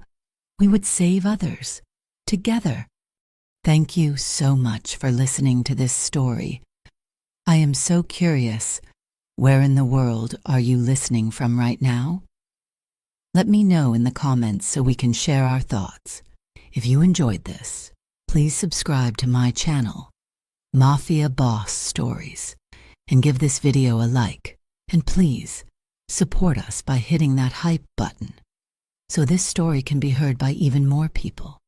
we would save others, together. Thank you so much for listening to this story. I am so curious, where in the world are you listening from right now? Let me know in the comments so we can share our thoughts. If you enjoyed this, please subscribe to my channel, Mafia Boss Stories, and give this video a like. And please, support us by hitting that hype button, so this story can be heard by even more people.